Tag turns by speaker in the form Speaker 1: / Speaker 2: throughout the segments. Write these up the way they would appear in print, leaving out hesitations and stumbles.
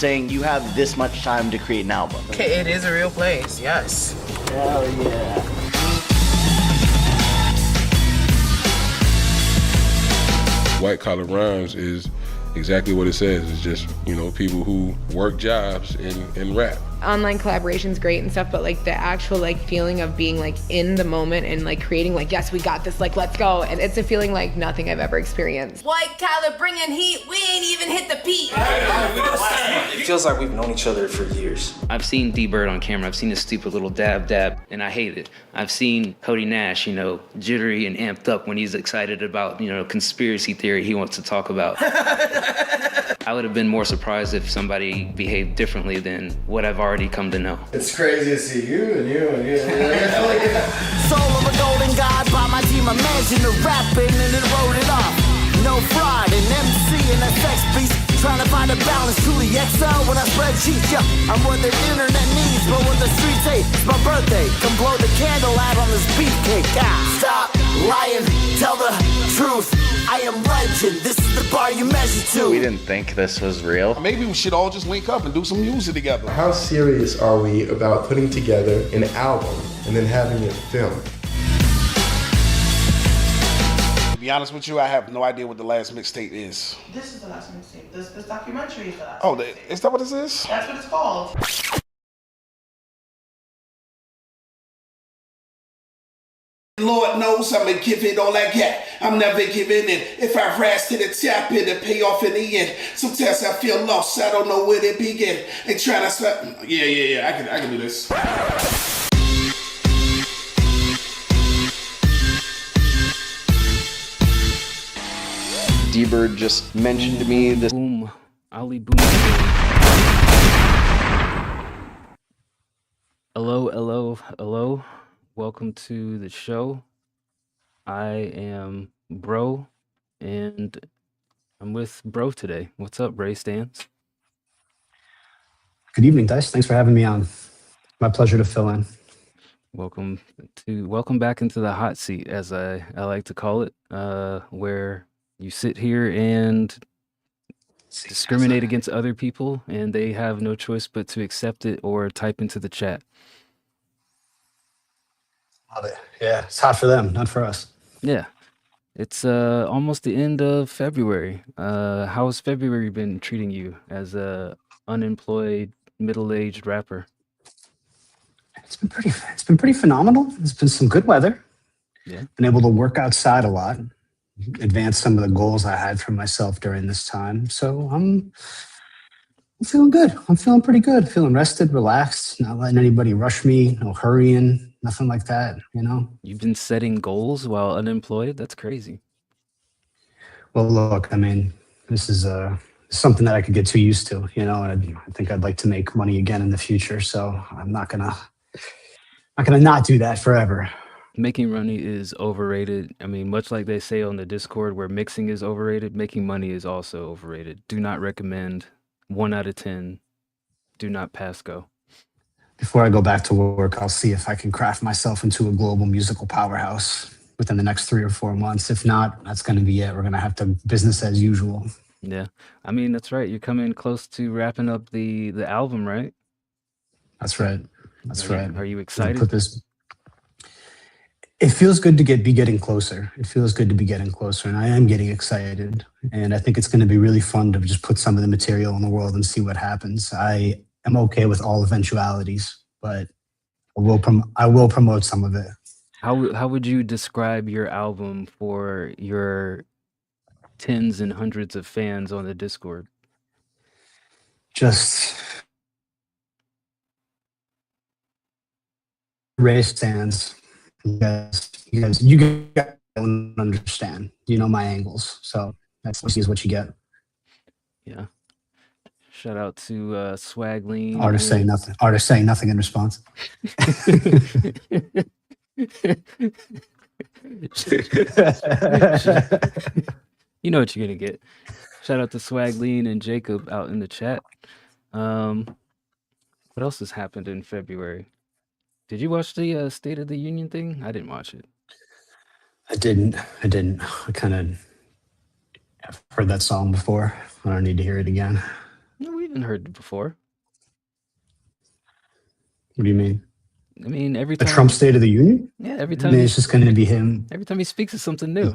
Speaker 1: saying you have this much time to create an album.
Speaker 2: Okay, it is a real place, yes.
Speaker 1: Hell yeah.
Speaker 3: White Collar Rhymes is exactly what it says. It's just, you know, people who work jobs and rap.
Speaker 4: Online collaboration's great and stuff, but like the actual like feeling of being like in the moment and like creating like, yes, we got this, like let's go. And it's a feeling like nothing I've ever experienced.
Speaker 5: White Collar bringing heat, we ain't even hit the peak.
Speaker 6: It feels like we've known each other for years.
Speaker 7: I've seen D-Bird on camera. I've seen his stupid little dab, and I hate it. I've seen Cody Nash, you know, jittery and amped up when he's excited about, you know, conspiracy theory he wants to talk about. I would have been more surprised if somebody behaved differently than what I've already come to know.
Speaker 8: It's crazy to see you and you and you.
Speaker 9: Soul of a golden god by my team, imagine the rapping and it wrote it off. No fraud, an MC and a sex beast. Trying to find a balance, truly excel when I spread cheeks. Yeah, I'm what the internet needs, but what the streets hate. It's my birthday, come blow the candle out on this beefcake. Stop lying, tell the truth. I am legend, this is the bar you measure to.
Speaker 1: We didn't think this was real.
Speaker 10: Maybe we should all just link up and do some music together.
Speaker 8: How serious are we about putting together an album and then having it filmed?
Speaker 10: To be honest with you, I have no idea what the last mixtape is.
Speaker 2: This is the last mixtape. This documentary is the last
Speaker 10: Oh,
Speaker 2: mixtape.
Speaker 10: is that what this is?
Speaker 2: That's what it's called.
Speaker 11: Lord knows I'ma give it all I got. I'm never giving in. If I rise to the top, it'll pay off in the end. Sometimes I feel lost, I don't know where to begin. Ain't trying to stop. Yeah, I can do this.
Speaker 6: D-Bird just mentioned to me this.
Speaker 7: Boom. Ali Boom. Hello. Welcome to the show. I am Bro, and I'm with Bro today. What's up, Ray Stans?
Speaker 12: Good evening, Dice. Thanks for having me on. My pleasure to fill in.
Speaker 7: Welcome back into the hot seat, as I like to call it, where you sit here and discriminate against other people, and they have no choice but to accept it or type into the chat.
Speaker 12: Yeah, it's hot for them, not for us.
Speaker 7: Yeah. It's almost the end of February. How has February been treating you as a unemployed middle-aged rapper?
Speaker 12: It's been pretty phenomenal. There's been some good weather.
Speaker 7: Yeah.
Speaker 12: Been able to work outside a lot, advance some of the goals I had for myself during this time. So I'm feeling good. I'm feeling pretty good. Feeling rested, relaxed, not letting anybody rush me, no hurrying, nothing like that, you know?
Speaker 7: You've been setting goals while unemployed? That's crazy.
Speaker 12: Well, look, I mean, this is something that I could get too used to, you know, and I think I'd like to make money again in the future. So I'm not gonna not do that forever.
Speaker 7: Making money is overrated. I mean, much like they say on the Discord where mixing is overrated, making money is also overrated. Do not recommend. 1 out of 10. Do not pass go.
Speaker 12: Before I go back to work, I'll see if I can craft myself into a global musical powerhouse within the next 3 or 4 months. If not, that's going to be it. We're going to have to business as usual.
Speaker 7: Yeah. I mean, that's right. You're coming close to wrapping up the album, right?
Speaker 12: That's right. That's right.
Speaker 7: Are you excited?
Speaker 12: It feels good to be getting closer. It feels good to be getting closer, and I am getting excited. And I think it's going to be really fun to just put some of the material in the world and see what happens. I am okay with all eventualities, but I will promote some of it.
Speaker 7: How would you describe your album for your tens and hundreds of fans on the Discord?
Speaker 12: Just Ray stands. You guys don't understand. You know my angles, so that's what you get.
Speaker 7: Yeah. Shout out to Swag Lean.
Speaker 12: Artists saying nothing. Artists saying nothing in response.
Speaker 7: You know what you're gonna get. Shout out to Swag Lean and Jacob out in the chat. What else has happened in February? Did you watch the State of the Union thing? I didn't watch it.
Speaker 12: I didn't. I kind of have heard that song before. I don't need to hear it again.
Speaker 7: No, we even heard it before.
Speaker 12: What do you mean?
Speaker 7: I mean, every
Speaker 12: The
Speaker 7: time
Speaker 12: Trump State of the Union?
Speaker 7: yeah, every
Speaker 12: I
Speaker 7: time
Speaker 12: mean, it's just going to be him.
Speaker 7: every time he speaks, it's something new.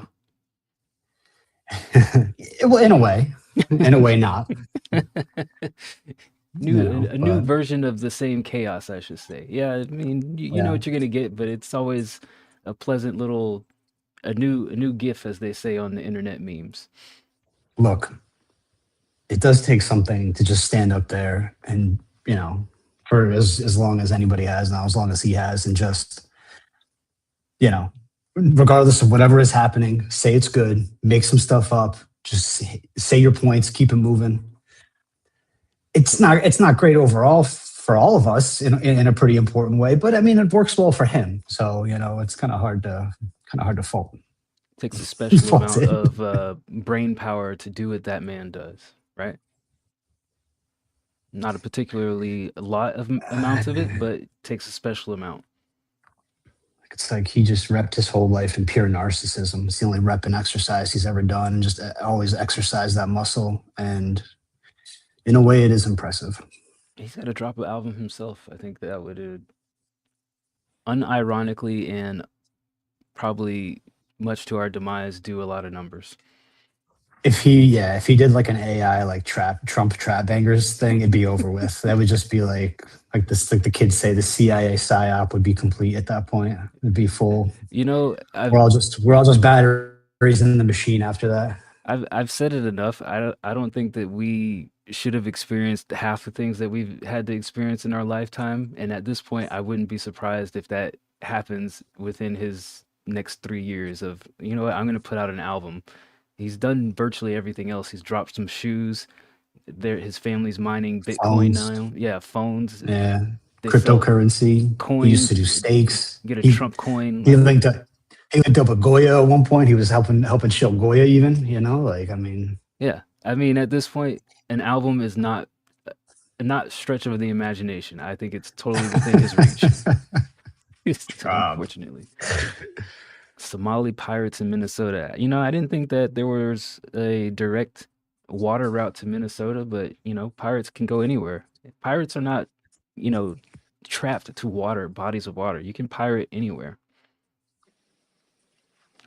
Speaker 12: Well, in a way, not.
Speaker 7: A new version of the same chaos, I should say. Yeah, I mean, you know what you're gonna get, but it's always a pleasant little, a new GIF, as they say on the internet memes.
Speaker 12: Look, it does take something to just stand up there and, for as long as anybody has now, as long as he has, and just, regardless of whatever is happening, say it's good, make some stuff up, just say your points, keep it moving. It's not great overall for all of us in a pretty important way, but I mean, it works well for him. So, it's kind of hard to fault.
Speaker 7: Takes a special amount of brain power to do what that man does, right? Not a particularly a lot of amount of it, but it takes a special amount.
Speaker 12: It's like he just repped his whole life in pure narcissism. It's the only rep and exercise he's ever done, and just always exercise that muscle. And in a way, it is impressive.
Speaker 7: He's got to drop an album himself. I think that would, unironically and probably much to our demise, do a lot of numbers.
Speaker 12: If he did like an AI like Trump trap bangers thing, it'd be over with. That would just be like this, like the kids say, the CIA psyop would be complete at that point. It'd be full. We're all just batteries in the machine after that.
Speaker 7: I've said it enough. I don't think that we should have experienced half the things that we've had to experience in our lifetime. And at this point, I wouldn't be surprised if that happens within his next 3 years of, I'm going to put out an album. He's done virtually everything else. He's dropped some shoes. His family's mining Bitcoin now. Yeah, phones.
Speaker 12: Yeah, cryptocurrency.
Speaker 7: Coins.
Speaker 12: He used to do stakes.
Speaker 7: Get a Trump coin.
Speaker 12: He linked up with Goya at one point. He was helping show Goya even.
Speaker 7: Yeah, I mean, at this point, an album is not stretch of the imagination. I think it's totally within his reach. Unfortunately. Somali pirates in Minnesota. I didn't think that there was a direct water route to Minnesota, but pirates can go anywhere. Pirates are not, trapped to bodies of water. You can pirate anywhere.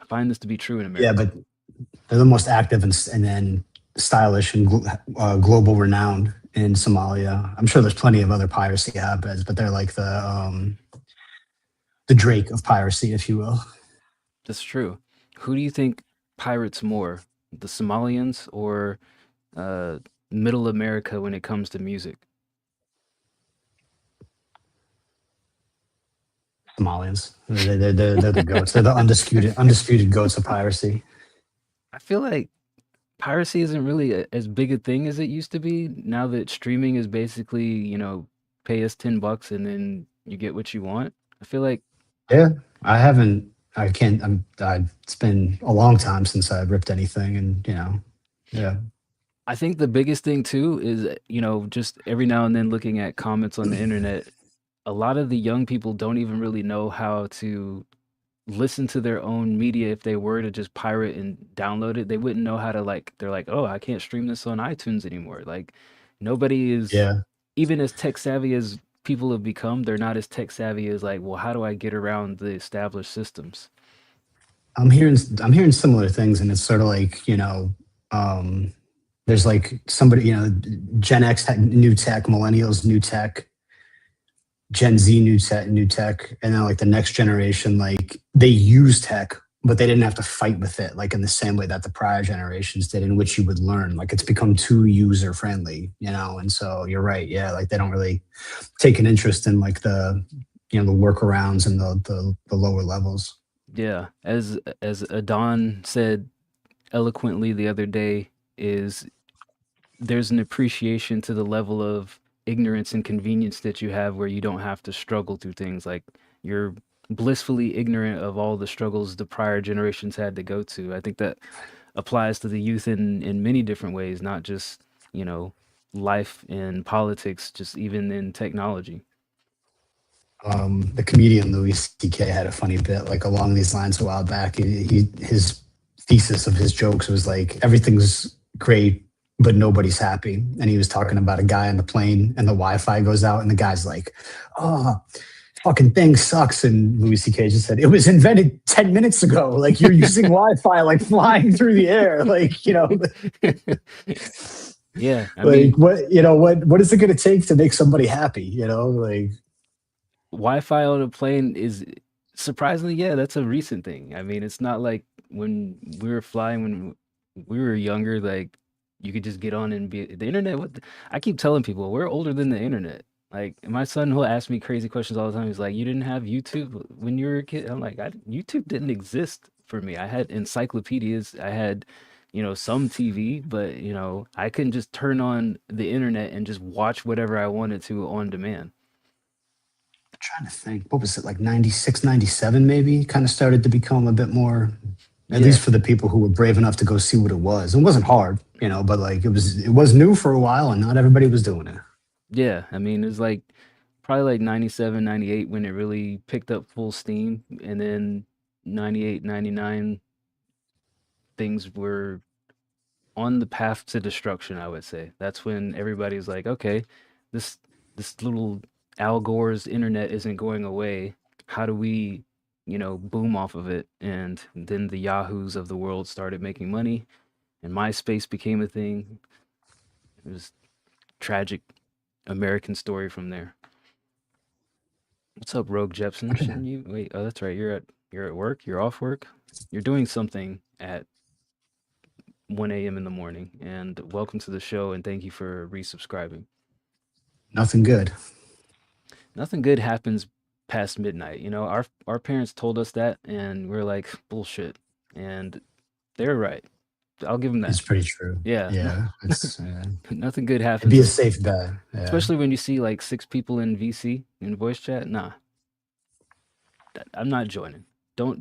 Speaker 7: I find this to be true in America.
Speaker 12: Yeah, but they're the most active and then stylish and global renowned in Somalia. I'm sure there's plenty of other piracy hotbeds, but they're like the Drake of piracy, if you will.
Speaker 7: That's true. Who do you think pirates more, the Somalians or Middle America when it comes to music?
Speaker 12: Somalians. They're the goats. They're the undisputed goats of piracy.
Speaker 7: I feel like piracy isn't really as big a thing as it used to be. Now that streaming is basically, pay us $10 and then you get what you want. I feel like.
Speaker 12: Yeah, it's been a long time since I ripped anything, and yeah.
Speaker 7: I think the biggest thing too is, just every now and then looking at comments on the internet, a lot of the young people don't even really know how to listen to their own media. If they were to just pirate and download it, they wouldn't know how to they're like, oh, I can't stream this on iTunes anymore. Like nobody is, even as tech savvy as people have become, they're not as tech savvy as well, how do I get around the established systems?
Speaker 12: I'm hearing similar things, and it's sort of like, there's like somebody, Gen X had new tech, millennials new tech, Gen Z new tech, and then like the next generation, like they use tech, but they didn't have to fight with it like in the same way that the prior generations did, in which you would learn. Like it's become too user friendly, and so you're right. Yeah, like they don't really take an interest in like the the workarounds and the lower levels.
Speaker 7: Yeah, as Adon said eloquently the other day, there's an appreciation to the level of ignorance and convenience that you have, where you don't have to struggle through things. Like you're blissfully ignorant of all the struggles the prior generations had to go to. I think that applies to the youth in many different ways, not just, life and politics, just even in technology.
Speaker 12: The comedian Louis C.K. had a funny bit like along these lines a while back. His thesis of his jokes was like, everything's great but nobody's happy. And he was talking about a guy on the plane and the Wi-Fi goes out and the guy's like, oh, fucking thing sucks. And Louis C.K. just said, it was invented 10 minutes ago. Like you're using Wi-Fi, like flying through the air. Like, you know,
Speaker 13: Yeah. I
Speaker 12: like
Speaker 13: mean,
Speaker 12: what is it going to take to make somebody happy? You know, like
Speaker 13: Wi-Fi on a plane is surprisingly, yeah, that's a recent thing. I mean, it's not like when we were flying when we were younger, like you could just get on and be the internet. I keep telling people we're older than the internet. Like my son will ask me crazy questions all the time. He's like, "You didn't have YouTube when you were a kid?" I'm like, YouTube didn't exist for me. I had encyclopedias. I had, some TV, but I couldn't just turn on the internet and just watch whatever I wanted to on demand.
Speaker 12: trying to think, what was it, like 96, 97 maybe? Kind of started to become a bit more, at least for the people who were brave enough to go see what it was. It wasn't hard, but like it was new for a while and not everybody was doing it.
Speaker 13: Yeah, I mean, it was like probably like 97, 98 when it really picked up full steam. And then 98, 99, things were on the path to destruction, I would say. That's when everybody's like, okay, this little Al Gore's internet isn't going away. How do we, boom off of it? And then the Yahoos of the world started making money and MySpace became a thing. It was tragic American story from there. What's up, Rogue Jepson? Shouldn't you wait? Oh, that's right. You're at work. You're off work. You're doing something at 1 a.m. in the morning. And welcome to the show. And thank you for resubscribing.
Speaker 12: Nothing good.
Speaker 13: Nothing good happens past midnight. Our parents told us that, and we're like, bullshit. And they're right. I'll give them that.
Speaker 12: It's pretty true.
Speaker 13: Yeah.
Speaker 12: Yeah. It's,
Speaker 13: nothing good happens.
Speaker 12: It'd be a safe bet. Yeah.
Speaker 13: Especially when you see like 6 people in VC in voice chat. Nah. I'm not joining.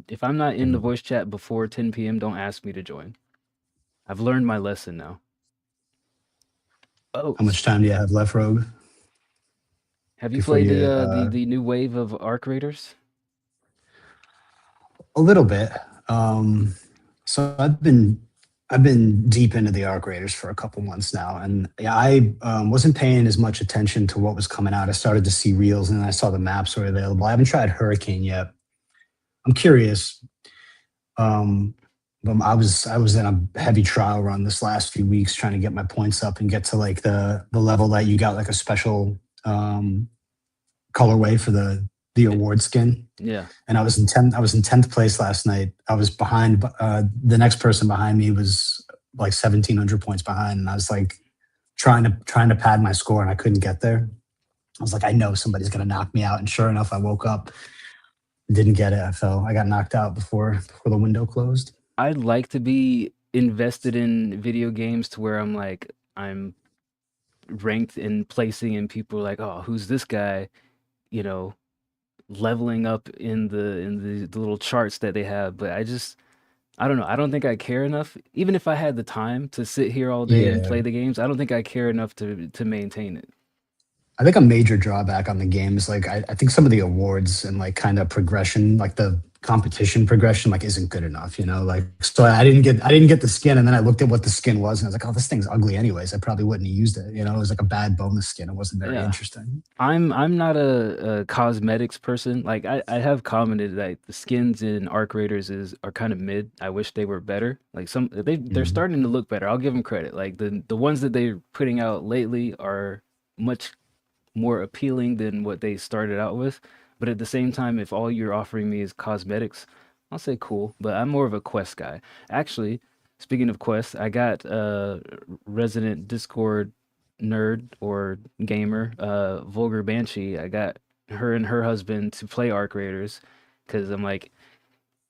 Speaker 13: If I'm not in the voice chat before 10 p.m., don't ask me to join. I've learned my lesson now. Oh.
Speaker 12: How much time do you have left, Rogue?
Speaker 13: Have you played the new wave of Arc Raiders?
Speaker 12: A little bit. So I've been deep into the Arc Raiders for a couple months now, and I wasn't paying as much attention to what was coming out. I started to see reels, and I saw the maps were available. I haven't tried Hurricane yet. I'm curious. I was in a heavy trial run this last few weeks, trying to get my points up and get to like the level that you got like a special colorway for the award skin.
Speaker 13: Yeah.
Speaker 12: And I was in 10th place last night. I was behind, the next person behind me was like 1,700 points behind. And I was like trying to pad my score and I couldn't get there. I was like, I know somebody's going to knock me out. And sure enough, I woke up, didn't get it. I got knocked out before the window closed.
Speaker 13: I'd like to be invested in video games to where I'm ranked and placing and people are like, oh, who's this guy? Leveling up in the little charts that they have. But I don't know. I don't think I care enough. Even if I had the time to sit here all day and play the games, I don't think I care enough to maintain it.
Speaker 12: I think a major drawback on the game is like I think some of the awards and like kind of progression, like the competition progression, like isn't good enough, like so I didn't get the skin, and then I looked at what the skin was and I was like, oh, this thing's ugly anyways. I probably wouldn't have used it. It was like a bad bonus skin. It wasn't very interesting.
Speaker 13: I'm not a cosmetics person. Like I have commented that the skins in Arc Raiders are kind of mid. I wish they were better. Like they're starting to look better. I'll give them credit. Like the ones that they're putting out lately are much more appealing than what they started out with. But at the same time, if all you're offering me is cosmetics, I'll say cool. But I'm more of a quest guy. Actually, speaking of quests, I got resident Discord nerd or gamer, Vulgar Banshee. I got her and her husband to play Arc Raiders because I'm like,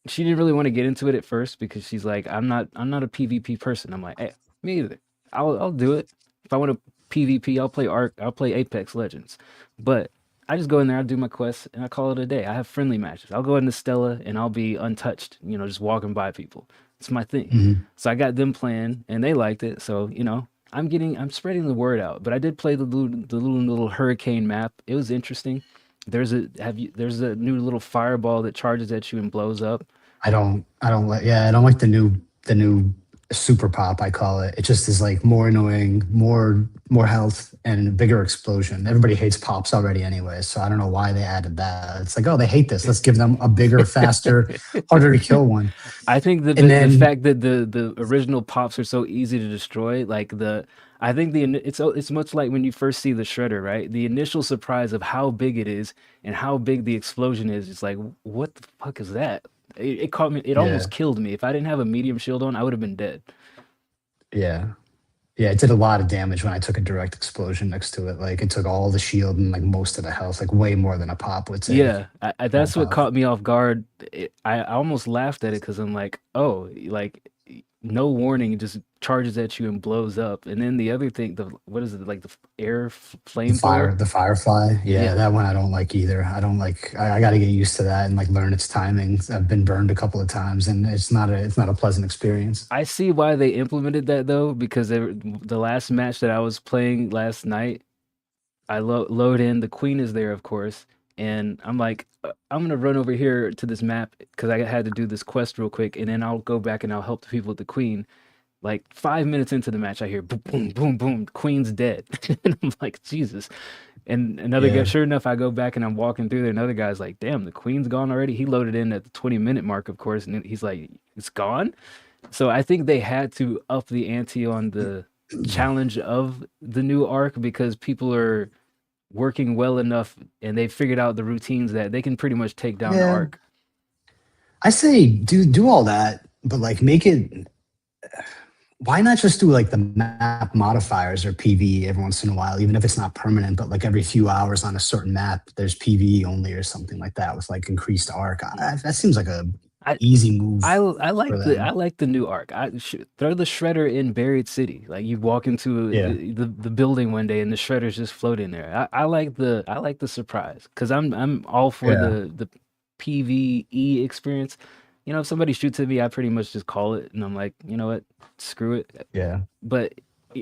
Speaker 13: she didn't really want to get into it at first because she's like, I'm not a PvP person. I'm like, hey, me either. I'll do it. If I want to PvP, I'll play Apex Legends. But I just go in there, I do my quests, and I call it a day. I have friendly matches. I'll go into Stella, and I'll be untouched, just walking by people. It's my thing.
Speaker 12: Mm-hmm.
Speaker 13: So I got them playing, and they liked it. So, I'm spreading the word out. But I did play the little hurricane map. It was interesting. There's a new little fireball that charges at you and blows up.
Speaker 12: I don't like the new super pop, I call it. It just is like more annoying, more health, and a bigger explosion. Everybody hates pops already anyway, so I don't know why they added that. It's like, oh, they hate this. Let's give them a bigger, faster, harder to kill one.
Speaker 13: I think that
Speaker 12: And
Speaker 13: the
Speaker 12: then
Speaker 13: fact that the original pops are so easy to destroy, like I think it's much like when you first see the shredder, right? The initial surprise of how big it is and how big the explosion is. It's like, what the fuck is that? It caught me. It
Speaker 12: yeah,
Speaker 13: almost killed me. If I didn't have a medium shield on, I would have been dead.
Speaker 12: yeah. Yeah, it did a lot of damage when I took a direct explosion next to it. Like it took all the shield and like most of the health, like way more than a pop would take.
Speaker 13: Yeah,
Speaker 12: Small
Speaker 13: that's what
Speaker 12: pop.
Speaker 13: caught me off guard. I almost laughed at it because I'm like, oh, like no warning, it just charges at you and blows up. And then the other thing, the what is it like the flamethrower?
Speaker 12: The Firefly. Yeah,
Speaker 13: Yeah,
Speaker 12: that one I don't like either. I don't like I got to get used to that and like learn its timings. I've been burned a couple of times and it's not a pleasant experience.
Speaker 13: I see why they implemented that though, because the last match that I was playing last night, I load in. The queen is there, of course, and I'm like, I'm gonna run over here to this map because I had to do this quest real quick, and then I'll go back and I'll help the people with the queen. Like 5 minutes into the match, I hear boom, boom, boom, boom. Queen's dead, and I'm like, Jesus. And another guy,
Speaker 12: Yeah.
Speaker 13: sure enough, I go back and I'm walking through there. Another guy's like, "Damn, the queen's gone already." He loaded in at the 20-minute mark, of course, and then he's like, "It's gone." So I think they had to up the ante on the challenge of the new arc because people are working well enough and they figured out the routines that they can pretty much take down the
Speaker 12: Yeah.
Speaker 13: arc.
Speaker 12: I say do all that, but like make it why not just do like the map modifiers or PvE every once in a while, even if it's not permanent, but like every few hours on a certain map, there's PvE only or something like that with like increased arc. That seems like a
Speaker 13: I
Speaker 12: easy move
Speaker 13: I
Speaker 12: for
Speaker 13: I
Speaker 12: them.
Speaker 13: like the new arc. Throw the shredder in Buried City. Like you walk into
Speaker 12: Yeah.
Speaker 13: the building one day and the shredder's just floating there. I like the surprise because I'm all for
Speaker 12: Yeah.
Speaker 13: the PvE experience. You know, if somebody shoots at me, I pretty much just call it and I'm like, you know what, screw it.
Speaker 12: Yeah.
Speaker 13: But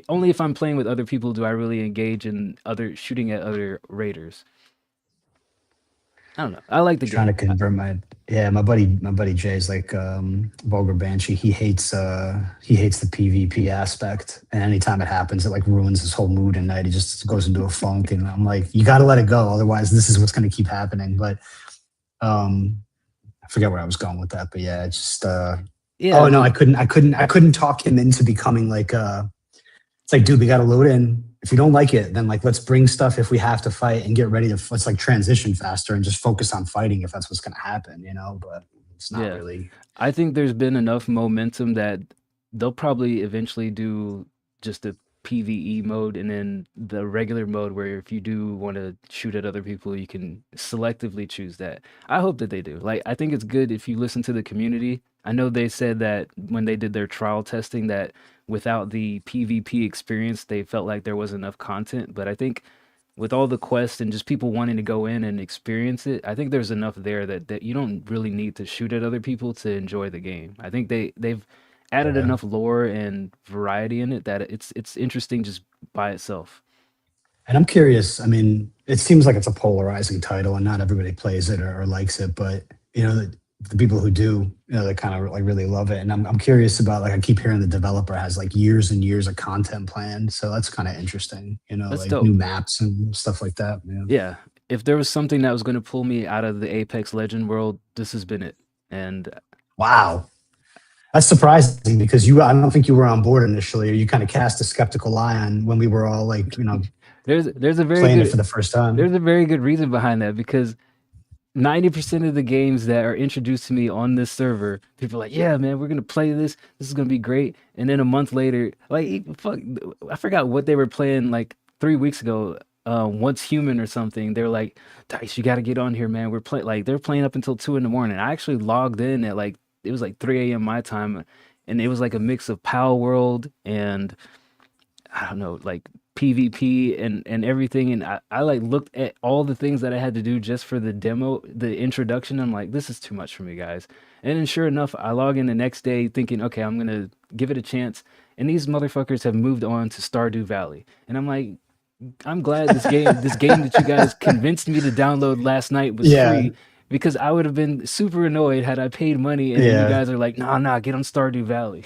Speaker 13: only if I'm playing with other people do I really engage in other shooting at other raiders. I don't know. I like the
Speaker 12: Trying to
Speaker 13: game.
Speaker 12: convert my buddy Jay's like Vulgar Banshee. He hates the PvP aspect. And anytime it happens, it like ruins his whole mood and night. He just goes into a funk. And I'm like, you gotta let it go. Otherwise this is what's gonna keep happening. But um I forget where I was going with that, but yeah, it's just
Speaker 13: Yeah,
Speaker 12: oh no, I couldn't talk him into becoming like it's like, dude, we gotta load in. If you don't like it, then like let's bring stuff if we have to fight and get ready to let's like transition faster and just focus on fighting if that's what's gonna happen, you know? But it's not
Speaker 13: yeah.
Speaker 12: really
Speaker 13: I think there's been enough momentum that they'll probably eventually do just a PvE mode and then the regular mode where if you do want to shoot at other people, you can selectively choose that. I hope that they do. Like, I think it's good if you listen to the community. I know they said that when they did their trial testing that without the PvP experience, they felt like there wasn't enough content. But I think with all the quests and just people wanting to go in and experience it, I think there's enough there that you don't really need to shoot at other people to enjoy the game. I think they've added
Speaker 12: yeah.
Speaker 13: enough lore and variety in it that it's interesting just by itself.
Speaker 12: And I'm curious, I mean, it seems like it's a polarizing title and not everybody plays it or likes it, but you know, the people who do, you know, they kind of like really love it. And I'm curious about like I keep hearing the developer has like years and years of content planned. So that's kind of interesting, you know,
Speaker 13: That's
Speaker 12: like new
Speaker 13: dope.
Speaker 12: maps and stuff like that. Yeah.
Speaker 13: Yeah. If there was something that was going to pull me out of the Apex Legend world, this has been it. And
Speaker 12: Wow. That's surprising because I don't think you were on board initially, or you kind of cast a skeptical eye on when we were all like, you know,
Speaker 13: there's a very
Speaker 12: playing it
Speaker 13: good
Speaker 12: for the first time.
Speaker 13: there's a very good reason behind that because 90% of the games that are introduced to me on this server, people are like, yeah, man, we're gonna play this. This is gonna be great. And then a month later, like, fuck, I forgot what they were playing like 3 weeks ago. Once Human or something. They were like, Dice, you got to get on here, man. We're playing like they're playing up until 2 in the morning. I actually logged in at like it was like 3 a.m. my time, and it was like a mix of Pal World and I don't know, like PvP and everything. And I like looked at all the things that I had to do just for the demo, the introduction. I'm like, this is too much for me, guys. And then sure enough, I log in the next day thinking, okay, I'm gonna give it a chance. And these motherfuckers have moved on to Stardew Valley. And I'm like, I'm glad this game that you guys convinced me to download last night was
Speaker 12: Yeah.
Speaker 13: free because I would have been super annoyed had I paid money and then you
Speaker 12: Yeah.
Speaker 13: guys are like, nah, get on Stardew Valley.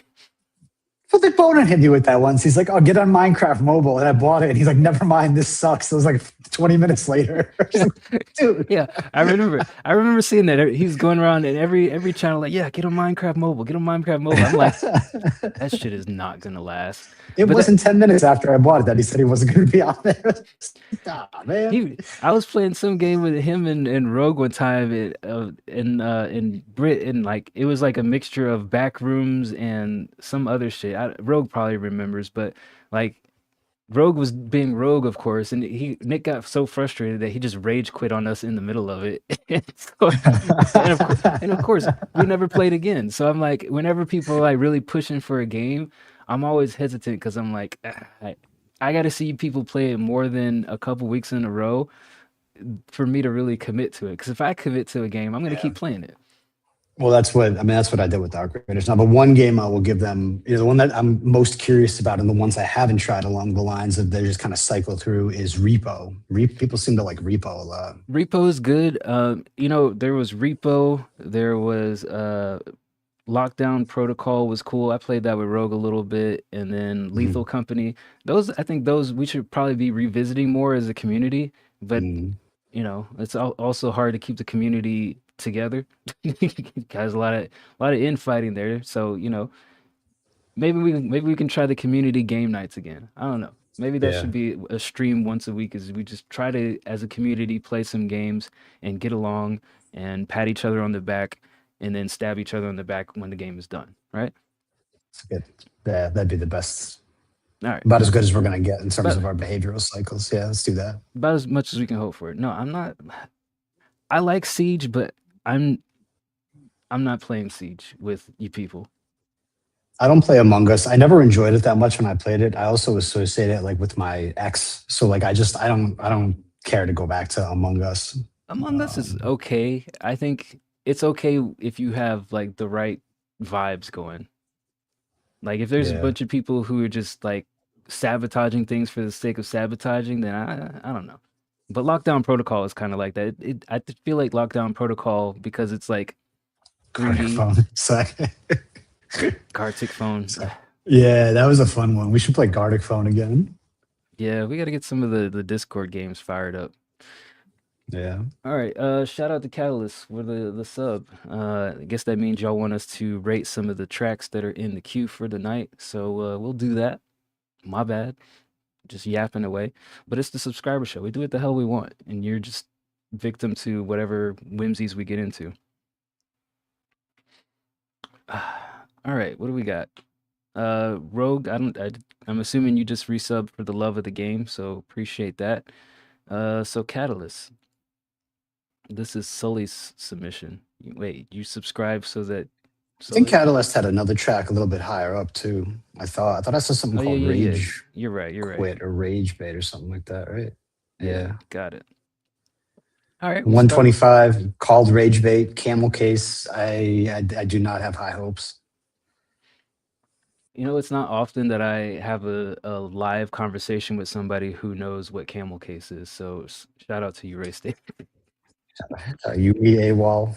Speaker 12: But the Boner hit me with that once. He's like, "Oh, get on Minecraft Mobile," and I bought it. And he's like, "Never mind, this sucks." It was like 20 minutes later. Like, dude.
Speaker 13: Yeah, I remember seeing that. He was going around and every channel like, "Yeah, get on Minecraft Mobile, get on Minecraft Mobile." I'm like, that shit is not gonna last.
Speaker 12: It
Speaker 13: But
Speaker 12: wasn't 10 minutes after I bought it that he said he wasn't going to be on there. Stop, man.
Speaker 13: I was playing some game with him and Rogue one time in Brit, and like it was like a mixture of back rooms and some other shit. Rogue probably remembers, but like Rogue was being Rogue, of course, and Nick got so frustrated that he just rage quit on us in the middle of it. and of course, we never played again. So I'm like, whenever people are like really pushing for a game, I'm always hesitant because I'm like, I got to see people play it more than a couple weeks in a row for me to really commit to it. Because if I commit to a game, I'm going to keep playing it.
Speaker 12: Well, that's what I did with Dark Raiders. Now, but one game I will give them, the one that I'm most curious about, and the ones I haven't tried along the lines of they just kind of cycle through, is Repo. People seem to like Repo a lot.
Speaker 13: Repo is good. There was Repo. There was Lockdown Protocol was cool. I played that with Rogue a little bit, and then Lethal Company. I think those we should probably be revisiting more as a community. But it's also hard to keep the community together. There's a lot of infighting there. So maybe we can try the community game nights again. I don't know. Maybe that should be a stream once a week. Is we just try to, as a community, play some games and get along and pat each other on the back, and then stab each other on the back when the game is done, right?
Speaker 12: That's good. Yeah, that'd be the best.
Speaker 13: All right.
Speaker 12: About as good as we're going to get in terms of our behavioral cycles. Yeah, let's do that.
Speaker 13: About as much as we can hope for it. No, I'm not. I like Siege, but I'm not playing Siege with you people.
Speaker 12: I don't play Among Us. I never enjoyed it that much when I played it. I also associate it like with my ex. So like I don't care to go back to Among Us.
Speaker 13: Among Us is okay. I think it's okay if you have like the right vibes going. Like if there's a bunch of people who are just like sabotaging things for the sake of sabotaging, then I don't know. But Lockdown Protocol is kind of like that. I feel like Lockdown Protocol because it's like 3D. Gartic Phone.
Speaker 12: Yeah, that was a fun one. We should play Gartic Phone again.
Speaker 13: Yeah, we got to get some of the Discord games fired up.
Speaker 12: Yeah.
Speaker 13: All right. Shout out to Catalyst for the sub. I guess that means y'all want us to rate some of the tracks that are in the queue for the night. So we'll do that. My bad. Just yapping away. But it's the subscriber show. We do what the hell we want. And you're just victim to whatever whimsies we get into. All right. What do we got? Rogue, I'm assuming you just resubbed for the love of the game. So appreciate that. So Catalyst. This is Sully's submission. Wait, you subscribe so that
Speaker 12: I think Catalyst had another track a little bit higher up too. I thought I saw something called Rage.
Speaker 13: You're right.
Speaker 12: Quit or Rage Bait or something like that, right? Yeah.
Speaker 13: Got it. All right.
Speaker 12: 125 called Rage Bait, Camel Case. I do not have high hopes.
Speaker 13: It's not often that I have a live conversation with somebody who knows what Camel Case is. So shout out to you, Ray State.
Speaker 12: You meet AWOL,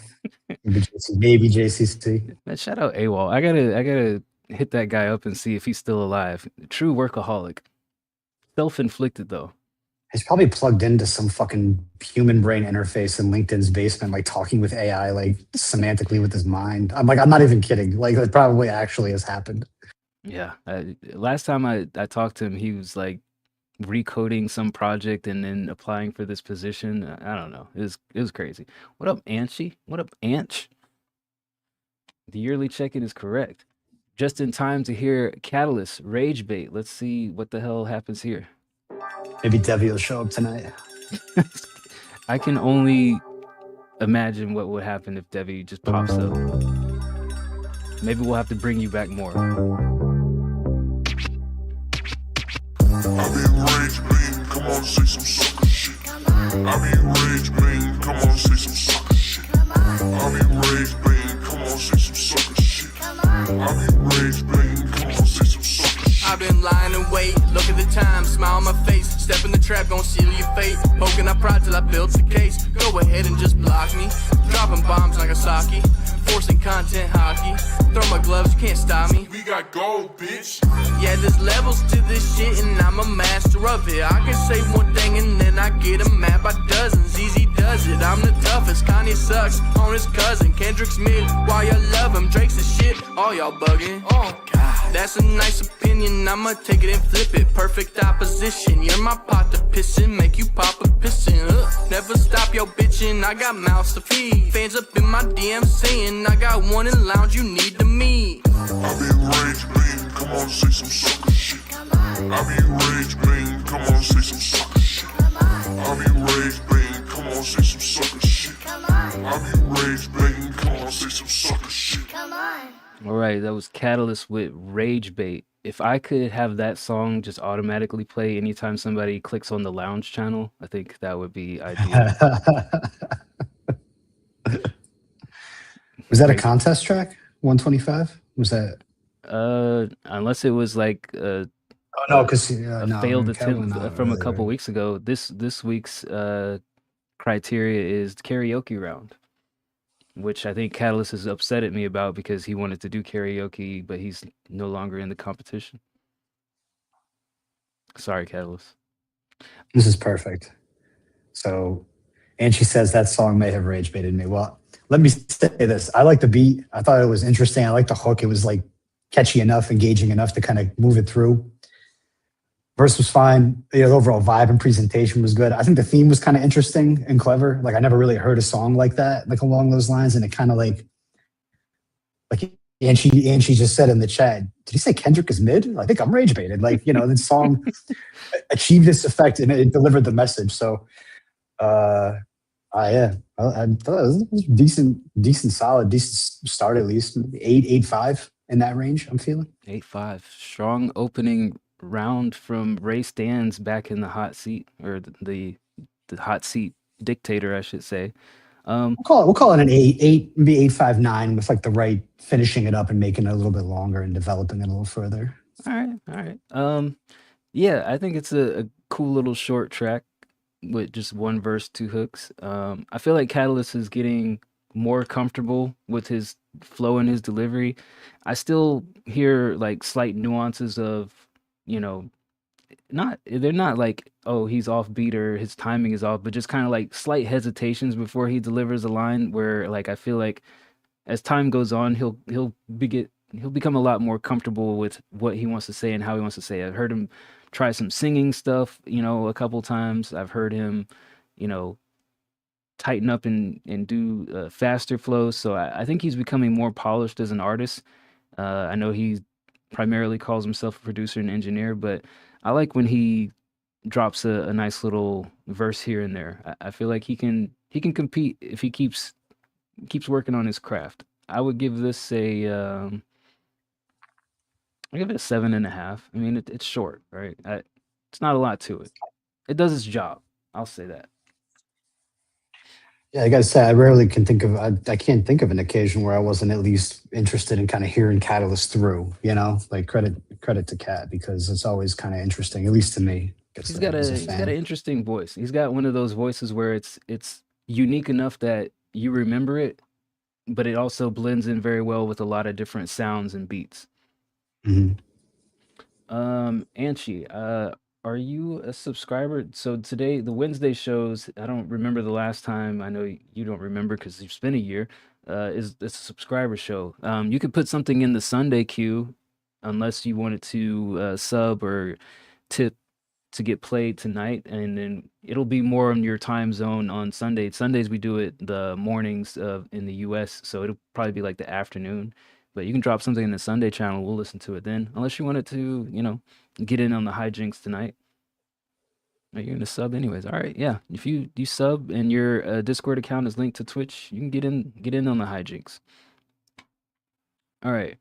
Speaker 12: maybe JCC.
Speaker 13: Man, shout out AWOL. I gotta hit that guy up and see if he's still alive. True workaholic. Self-inflicted though.
Speaker 12: He's probably plugged into some fucking human brain interface in LinkedIn's basement, like talking with AI, like semantically with his mind. I'm not even kidding. Like that probably actually has happened.
Speaker 13: Yeah. Last time I talked to him, he was like recoding some project and then applying for this position. I don't know. It was crazy. What up, Anchi? What up, Anch? The yearly check-in is correct. Just in time to hear Catalyst, Rage Bait. Let's see what the hell happens here.
Speaker 12: Maybe Devi will show up tonight.
Speaker 13: I can only imagine what would happen if Devi just pops up. Maybe we'll have to bring you back more.
Speaker 14: I mean rage baiting, come on say some sucker shit. I mean rage baiting, come on say some sucker shit. I mean rage baiting, come on say some sucker shit. I mean rage baiting, come on say some sucker shit.
Speaker 15: I've been lying in wait, look at the time, smile on my face. Step in the trap, gon' seal your fate. Poking I pride till I built the case. Go ahead and just block me. Dropping bombs like a Nagasaki. forcing content hockey. Throw my gloves, you can't stop me.
Speaker 14: We got gold, bitch.
Speaker 15: Yeah, there's levels to this shit and I'm a master of it. I can say one thing and then I get them mad by dozens. Easy does it, I'm the toughest. Kanye sucks on his cousin. Kendrick's mid, why you love him? Drake's the shit, all y'all bugging. Oh God, that's a nice opinion, I'ma take it and flip it. Perfect opposition, you're my pot to pissin', make you pop a pissin'. Never stop your bitchin', I got mouths to feed. Fans up in my DM saying I got one in lounge you need to meet.
Speaker 14: I be rage being, come on, say some sucker shit. I be rage being, come on, say some sucker shit. I be rage being, come on, say some sucker shit. I be rage being, come on, say some sucker shit.
Speaker 13: All right, that was Catalyst with Rage Bait. If I could have that song just automatically play anytime somebody clicks on the lounge channel, I think that would be ideal.
Speaker 12: Was that a contest track? 125? Was that?
Speaker 13: Unless it was like
Speaker 12: oh no, because
Speaker 13: a failed attempt from a couple weeks ago. This week's criteria is the karaoke round, which I think Catalyst is upset at me about because he wanted to do karaoke, but he's no longer in the competition. Sorry, Catalyst.
Speaker 12: This is perfect. So, and she says that song may have rage baited me. Well, let me say this. I like the beat. I thought it was interesting. I like the hook. It was like catchy enough, engaging enough to kind of move it through. Verse was fine. The overall vibe and presentation was good. I think the theme was kind of interesting and clever. Like I never really heard a song like that, like along those lines. And it kind of like, and she just said in the chat, did he say Kendrick is mid? I think I'm rage baited. Like, the song achieved its effect and it delivered the message. So, yeah, I thought it was decent, solid, decent start at least. 8.5 in that range. I'm feeling
Speaker 13: 8.5. Strong opening round from Ray Stans back in the hot seat, or the hot seat dictator, I should say.
Speaker 12: We'll call it an 8, maybe 8.59 with like the right finishing it up and making it a little bit longer and developing it a little further.
Speaker 13: All right. Yeah, I think it's a cool little short track with just one verse, two hooks. I feel like Catalyst is getting more comfortable with his flow and his delivery. I still hear like slight nuances of, they're not like, oh, he's offbeat or his timing is off, but just kind of like slight hesitations before he delivers a line where like I feel like as time goes on, he'll become a lot more comfortable with what he wants to say and how he wants to say it. I've heard him try some singing stuff, a couple times. I've heard him, tighten up and do faster flows. So I think he's becoming more polished as an artist. I know he primarily calls himself a producer and engineer, but I like when he drops a nice little verse here and there. I feel like he can compete if he keeps working on his craft. I would give this I give it a 7.5. I mean, it's short, right? It's not a lot to it. It does its job. I'll say that.
Speaker 12: Yeah, I gotta say, I rarely can think of. I can't think of an occasion where I wasn't at least interested in kind of hearing Catalyst through. Like credit to Cat, because it's always kind of interesting, at least to me.
Speaker 13: He's got an interesting voice. He's got one of those voices where it's unique enough that you remember it, but it also blends in very well with a lot of different sounds and beats.
Speaker 12: Mm-hmm.
Speaker 13: Anchi, are you a subscriber? So today, the Wednesday shows, I don't remember the last time. I know you don't remember because it's been a year. It's a subscriber show. You could put something in the Sunday queue unless you wanted to sub or tip to get played tonight, and then it'll be more on your time zone on Sunday. Sundays we do it the mornings in the US, so it'll probably be like the afternoon. But you can drop something in the Sunday channel. We'll listen to it then, unless you wanted to, get in on the hijinks tonight. You're gonna sub anyways. All right, yeah. If you sub and your Discord account is linked to Twitch, you can get in on the hijinks. All right.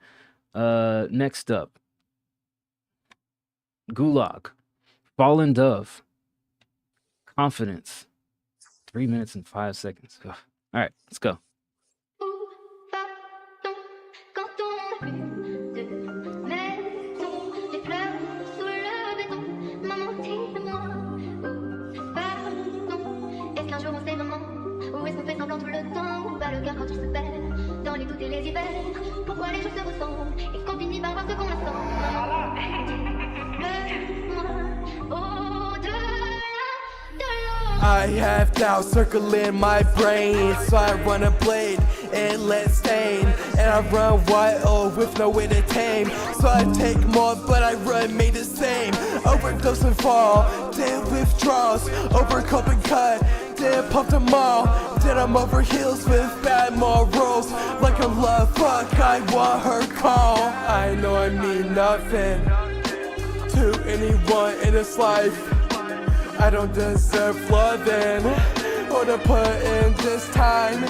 Speaker 13: Next up, Gulag, Fallen Dove, Confidence. 3 minutes and 5 seconds. Ugh. All right, let's go.
Speaker 16: Quand il se perd dans les doutes pourquoi les choses se ressemblent et qu'on finit par voir ce qu'on attend.
Speaker 15: I have doubts circling my brain, so I run a blade and let stain. And I run wild with no way to tame. So I take more, but I remain the same. Overdose and fall, then withdrawals. Overcope and cut, then pump them all. Then I'm over heels with bad morals. Like a love fuck, I want her call. I know I mean nothing to anyone in this life. I don't deserve loving or to put in this time.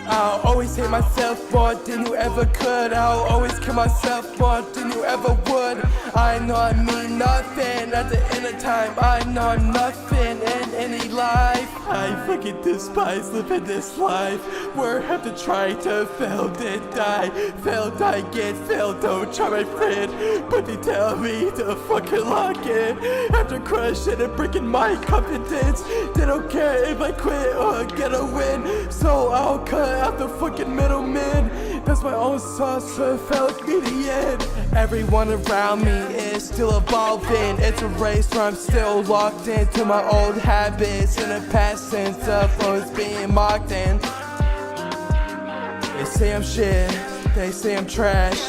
Speaker 15: I'll always hate myself more than you ever could. I'll always kill myself more than you ever would. I know I mean nothing at the end of time. I know I'm nothing in any life. I fucking despise living this life where I have to try to fail, then die. Fail, die again, fail, don't try my friend. But they tell me to fucking lock in. After crushing and breaking my confidence, they don't care if I quit or get a win. So I'll cut out the fucking middleman. That's my own sauce, so it felt me the end. Everyone around me is still evolving. It's a race where I'm still locked into my old habits in the past sense of always being mocked in. They say I'm shit, they say I'm trash.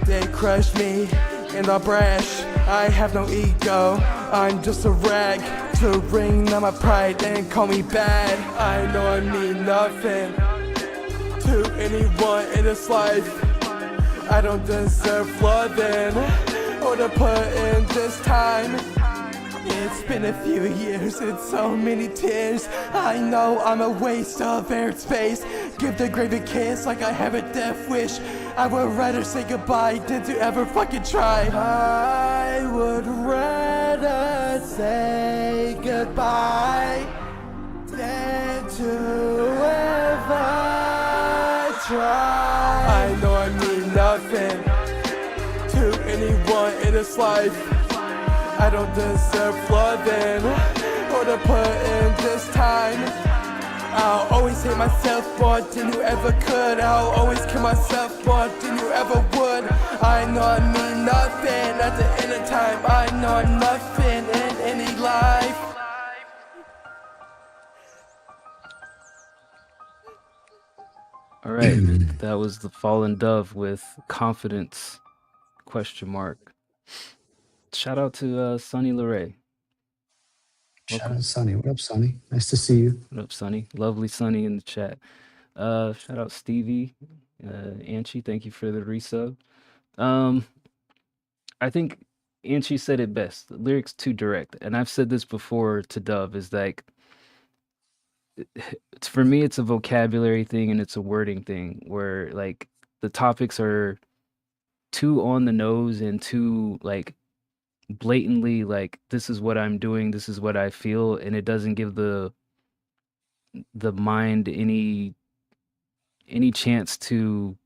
Speaker 15: They crush me and I'm brash. I have no ego, I'm just a rag to wring out my pride and call me bad. I know I mean nothing to anyone in this life. I don't deserve loving or to put in this time. It's been a few years and so many tears. I know I'm a waste of air and space. Give the grave a kiss like I have a death wish. I would rather say goodbye than to ever fucking try. I would rather say goodbye than to ever try. I know I mean nothing to anyone in this life. I don't deserve loving or to put in this time. I'll always hate myself more than you ever could. I'll always kill myself more than you ever would. I know I mean nothing at the end of time. I know I'm nothing in any life.
Speaker 13: All right, that was the Fallen Dove with Confidence, ? Shout out to Sonny LeRae.
Speaker 12: Shout out to Sonny. What up, Sonny? Nice to see you.
Speaker 13: What up, Sonny? Lovely Sonny in the chat. Shout out Stevie, Anchi. Thank you for the resub. I think Anchi said it best. The lyrics too direct, and I've said this before to Dove. Is like, for me, it's a vocabulary thing and it's a wording thing. Where like the topics are too on the nose and too like blatantly like, this is what I'm doing, this is what I feel, and it doesn't give the mind any chance to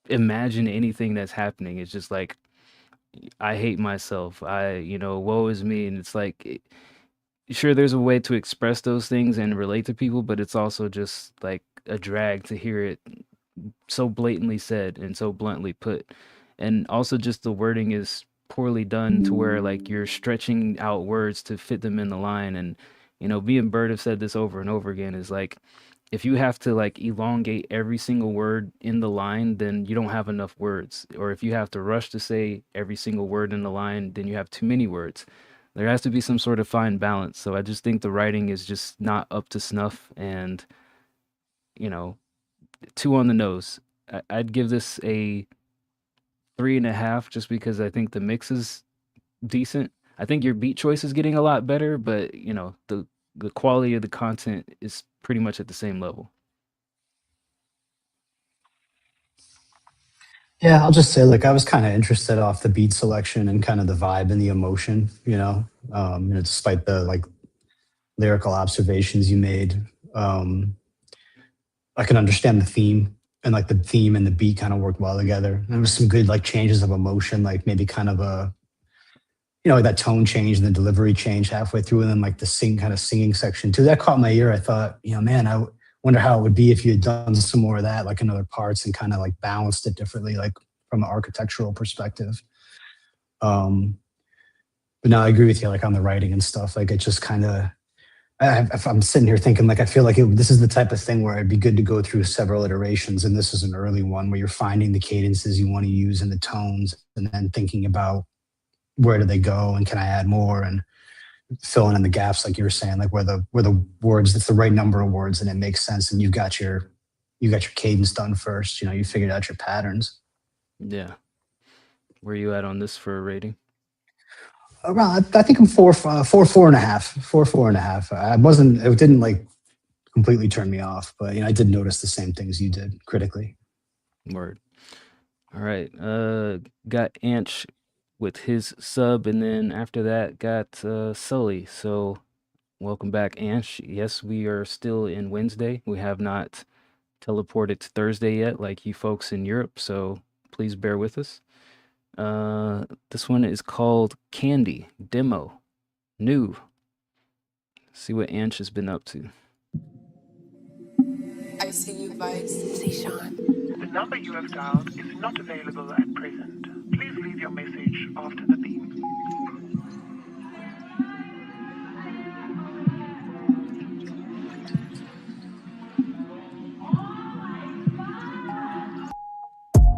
Speaker 13: imagine anything that's happening. It's just like, I hate myself, woe is me. And it's like, sure, there's a way to express those things and relate to people, but it's also just like a drag to hear it so blatantly said and so bluntly put. And also just the wording is poorly done to where like you're stretching out words to fit them in the line. And me and Bird have said this over and over again, is like, if you have to like elongate every single word in the line, then you don't have enough words. Or if you have to rush to say every single word in the line, then you have too many words. There has to be some sort of fine balance. So I just think the writing is just not up to snuff and, too on the nose. I'd give this a 3.5 just because I think the mix is decent. I think your beat choice is getting a lot better, but the quality of the content is pretty much at the same level.
Speaker 12: Yeah, I'll just say, like, I was kind of interested off the beat selection and kind of the vibe and the emotion, despite the like lyrical observations you made. I can understand the theme, and like the theme and the beat kind of worked well together. There was some good like changes of emotion, like maybe kind of a, like that tone change and the delivery change halfway through, and then like the singing section too. That caught my ear. I thought, man, Wonder how it would be if you had done some more of that, like in other parts, and kind of like balanced it differently, like from an architectural perspective. Um, but no, I agree with you, like on the writing and stuff. Like it just kind of, if I'm sitting here thinking, like I feel like this is the type of thing where it'd be good to go through several iterations, and this is an early one where you're finding the cadences you want to use and the tones, and then thinking about where do they go and can I add more, and filling in the gaps, like you were saying, like where the words, it's the right number of words and it makes sense, and you got your cadence done first. You know, you figured out your patterns.
Speaker 13: Yeah. Where you at on this for a rating?
Speaker 12: Around, I think I'm four and a half. It didn't like completely turn me off, but I did notice the same things you did critically.
Speaker 13: Word. All right. Got Anch with his sub, and then after that got Sully. So welcome back, Anch. Yes, we are still in Wednesday. We have not teleported to Thursday yet, like you folks in Europe. So please bear with us. This one is called Candy Demo. New. See what Anch has been up to.
Speaker 5: I see you vibes. See Sean.
Speaker 17: The number you have dialed is not available at present. Please leave your message after the beep.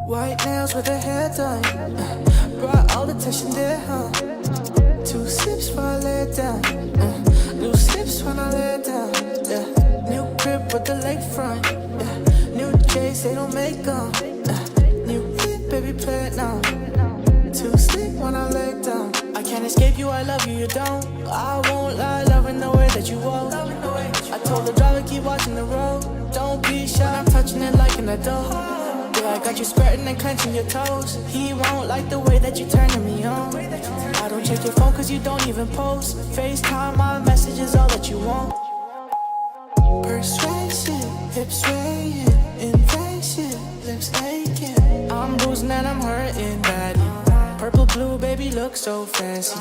Speaker 15: White nails with her hair done. Brought all the tension there, huh? 2 sips before I lay it down. New slips when I lay it down. Yeah. New crib with the lakefront. Yeah. New J's, they don't make them. New hit, baby, play it now. Too sleep when I lay it down. I can't escape you, I love you, you don't. I won't lie, loving the way that you walk. I told the driver, keep watching the road. Don't be shy, I'm touching it like an adult. I got you squirting and clenching your toes. He won't like the way that you turning me on. I don't check your phone cause you don't even post. FaceTime, my message is all that you want. Persuasive, hips swaying, invasive, lips aching. I'm boozing and I'm hurting badly. Purple blue, baby, look so fancy.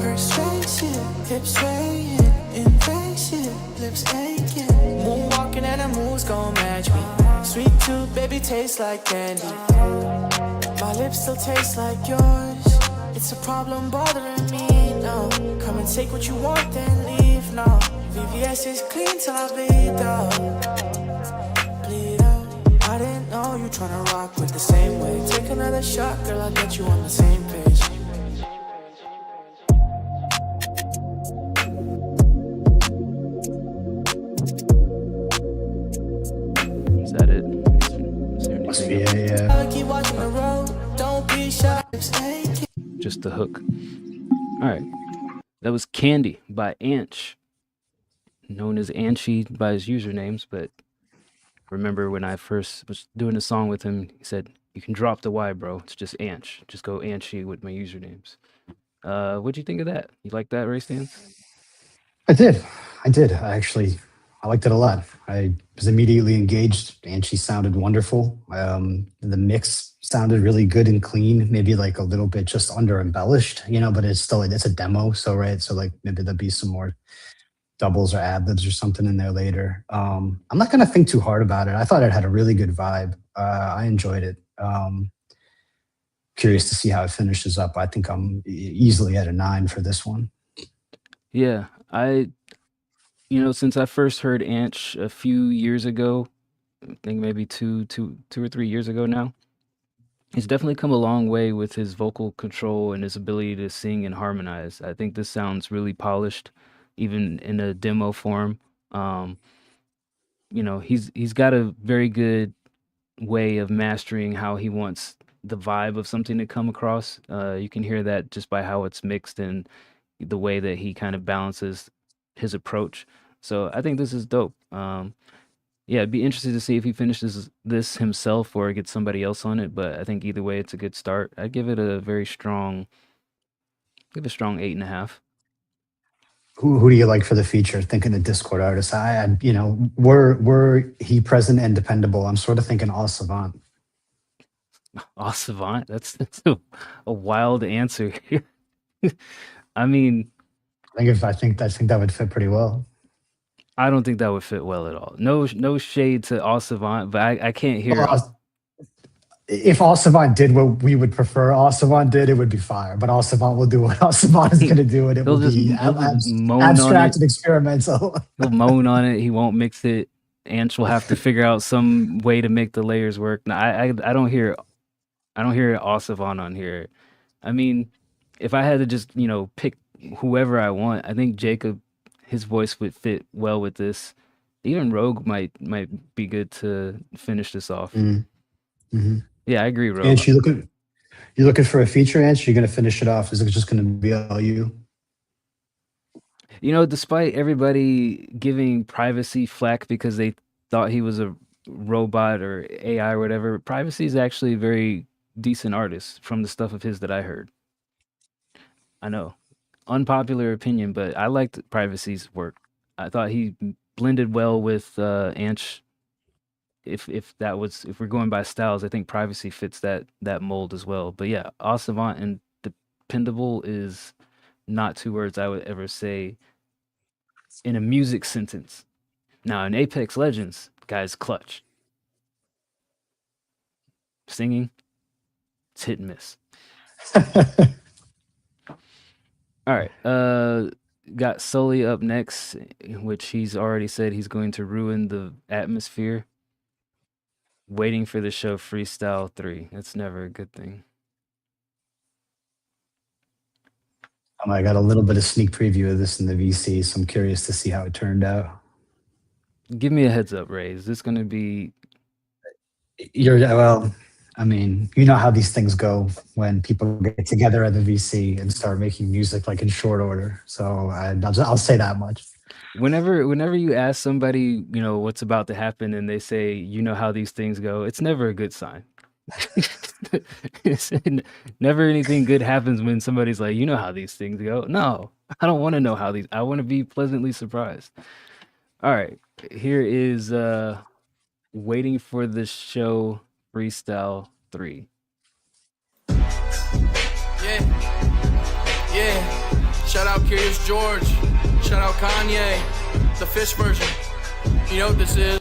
Speaker 15: Persuasive, hips swaying, invasive, lips aching. Moonwalking and the moon's gon' match me. Sweet tooth, baby, tastes like candy. My lips still taste like yours. It's a problem bothering me, no. Come and take what you want, then leave, no. VVS is clean till I bleed out. Bleed out. I didn't know you tryna rock with the same way. Take another shot, girl, I'll get you on the same page.
Speaker 13: Is that it? Is there anything else?
Speaker 15: I keep watching the road. Don't be shy.
Speaker 13: Just the hook. All right. That was Candy by Anch, known as Anchy by his usernames. But remember when I first was doing a song with him, he said, "You can drop the Y, bro. It's just Anch. Just go Anchy with my usernames." What'd you think of that? You like that, Ray Stans?
Speaker 12: I did. I liked it a lot. I was immediately engaged, and she sounded wonderful. The mix sounded really good and clean, maybe like a little bit just under embellished, but it's a demo. So, right. So like maybe there'll be some more doubles or ad libs or something in there later. I'm not going to think too hard about it. I thought it had a really good vibe. I enjoyed it. Curious to see how it finishes up. I think I'm easily at a 9 for this one.
Speaker 13: Yeah, since I first heard Anch a few years ago, I think maybe two or 3 years ago now, he's definitely come a long way with his vocal control and his ability to sing and harmonize. I think this sounds really polished, even in a demo form. He's got a very good way of mastering how he wants the vibe of something to come across. You can hear that just by how it's mixed and the way that he kind of balances his approach. So I think this is dope. I'd be interested to see if he finishes this himself or gets somebody else on it. But I think either way, it's a good start. I'd give it a very strong, 8.5.
Speaker 12: Who do you like for the feature? Thinking of Discord artists. Were he present and dependable? I'm sort of thinking All Savant.
Speaker 13: All Savant? That's a wild answer. I mean,
Speaker 12: I think that would fit pretty well.
Speaker 13: I don't think that would fit well at all. No shade to All Savant, but I can't hear.
Speaker 12: If All Savant did what we would prefer All Savant did, it would be fire. But All Savant will do what All Savant is going to do, and it will be abstract and experimental.
Speaker 13: He'll moan on it. He won't mix it. Anch will have to figure out some way to make the layers work. No, I don't hear All Savant on here. I mean, if I had to just pick whoever I want, I think Jacob, his voice would fit well with this. Even Rogue might be good to finish this off.
Speaker 12: Mm-hmm.
Speaker 13: Yeah, I agree, Rogue.
Speaker 12: Anch, you looking for a feature, Anch? You're going to finish it off? Is it just going to be all you?
Speaker 13: Despite everybody giving Privacy flack because they thought he was a robot or AI or whatever, Privacy is actually a very decent artist from the stuff of his that I heard. I know. Unpopular opinion, but I liked Privacy's work. I thought he blended well with Anch. If we're going by styles, I think Privacy fits that mold as well. But yeah, All Savant and Dependable is not two words I would ever say in a music sentence. Now in Apex Legends, guys, clutch. Singing, it's hit and miss. All right, got Sully up next, which he's already said he's going to ruin the atmosphere. Waiting for the show Freestyle 3. That's never a good thing.
Speaker 12: I got a little bit of sneak preview of this in the VC, so I'm curious to see how it turned out.
Speaker 13: Give me a heads up, Ray. Is this going to be...
Speaker 12: Well, I mean, you know how these things go when people get together at the VC and start making music like in short order. So I'll say that much.
Speaker 13: Whenever you ask somebody, what's about to happen, and they say, you know how these things go, it's never a good sign. Never anything good happens when somebody's like, you know how these things go. No, I don't want to know how these. I want to be pleasantly surprised. All right, here is Waiting for the Show Freestyle 3.
Speaker 15: Yeah. Shout out Curious George. Shout out Kanye. The fish version. You know what this is?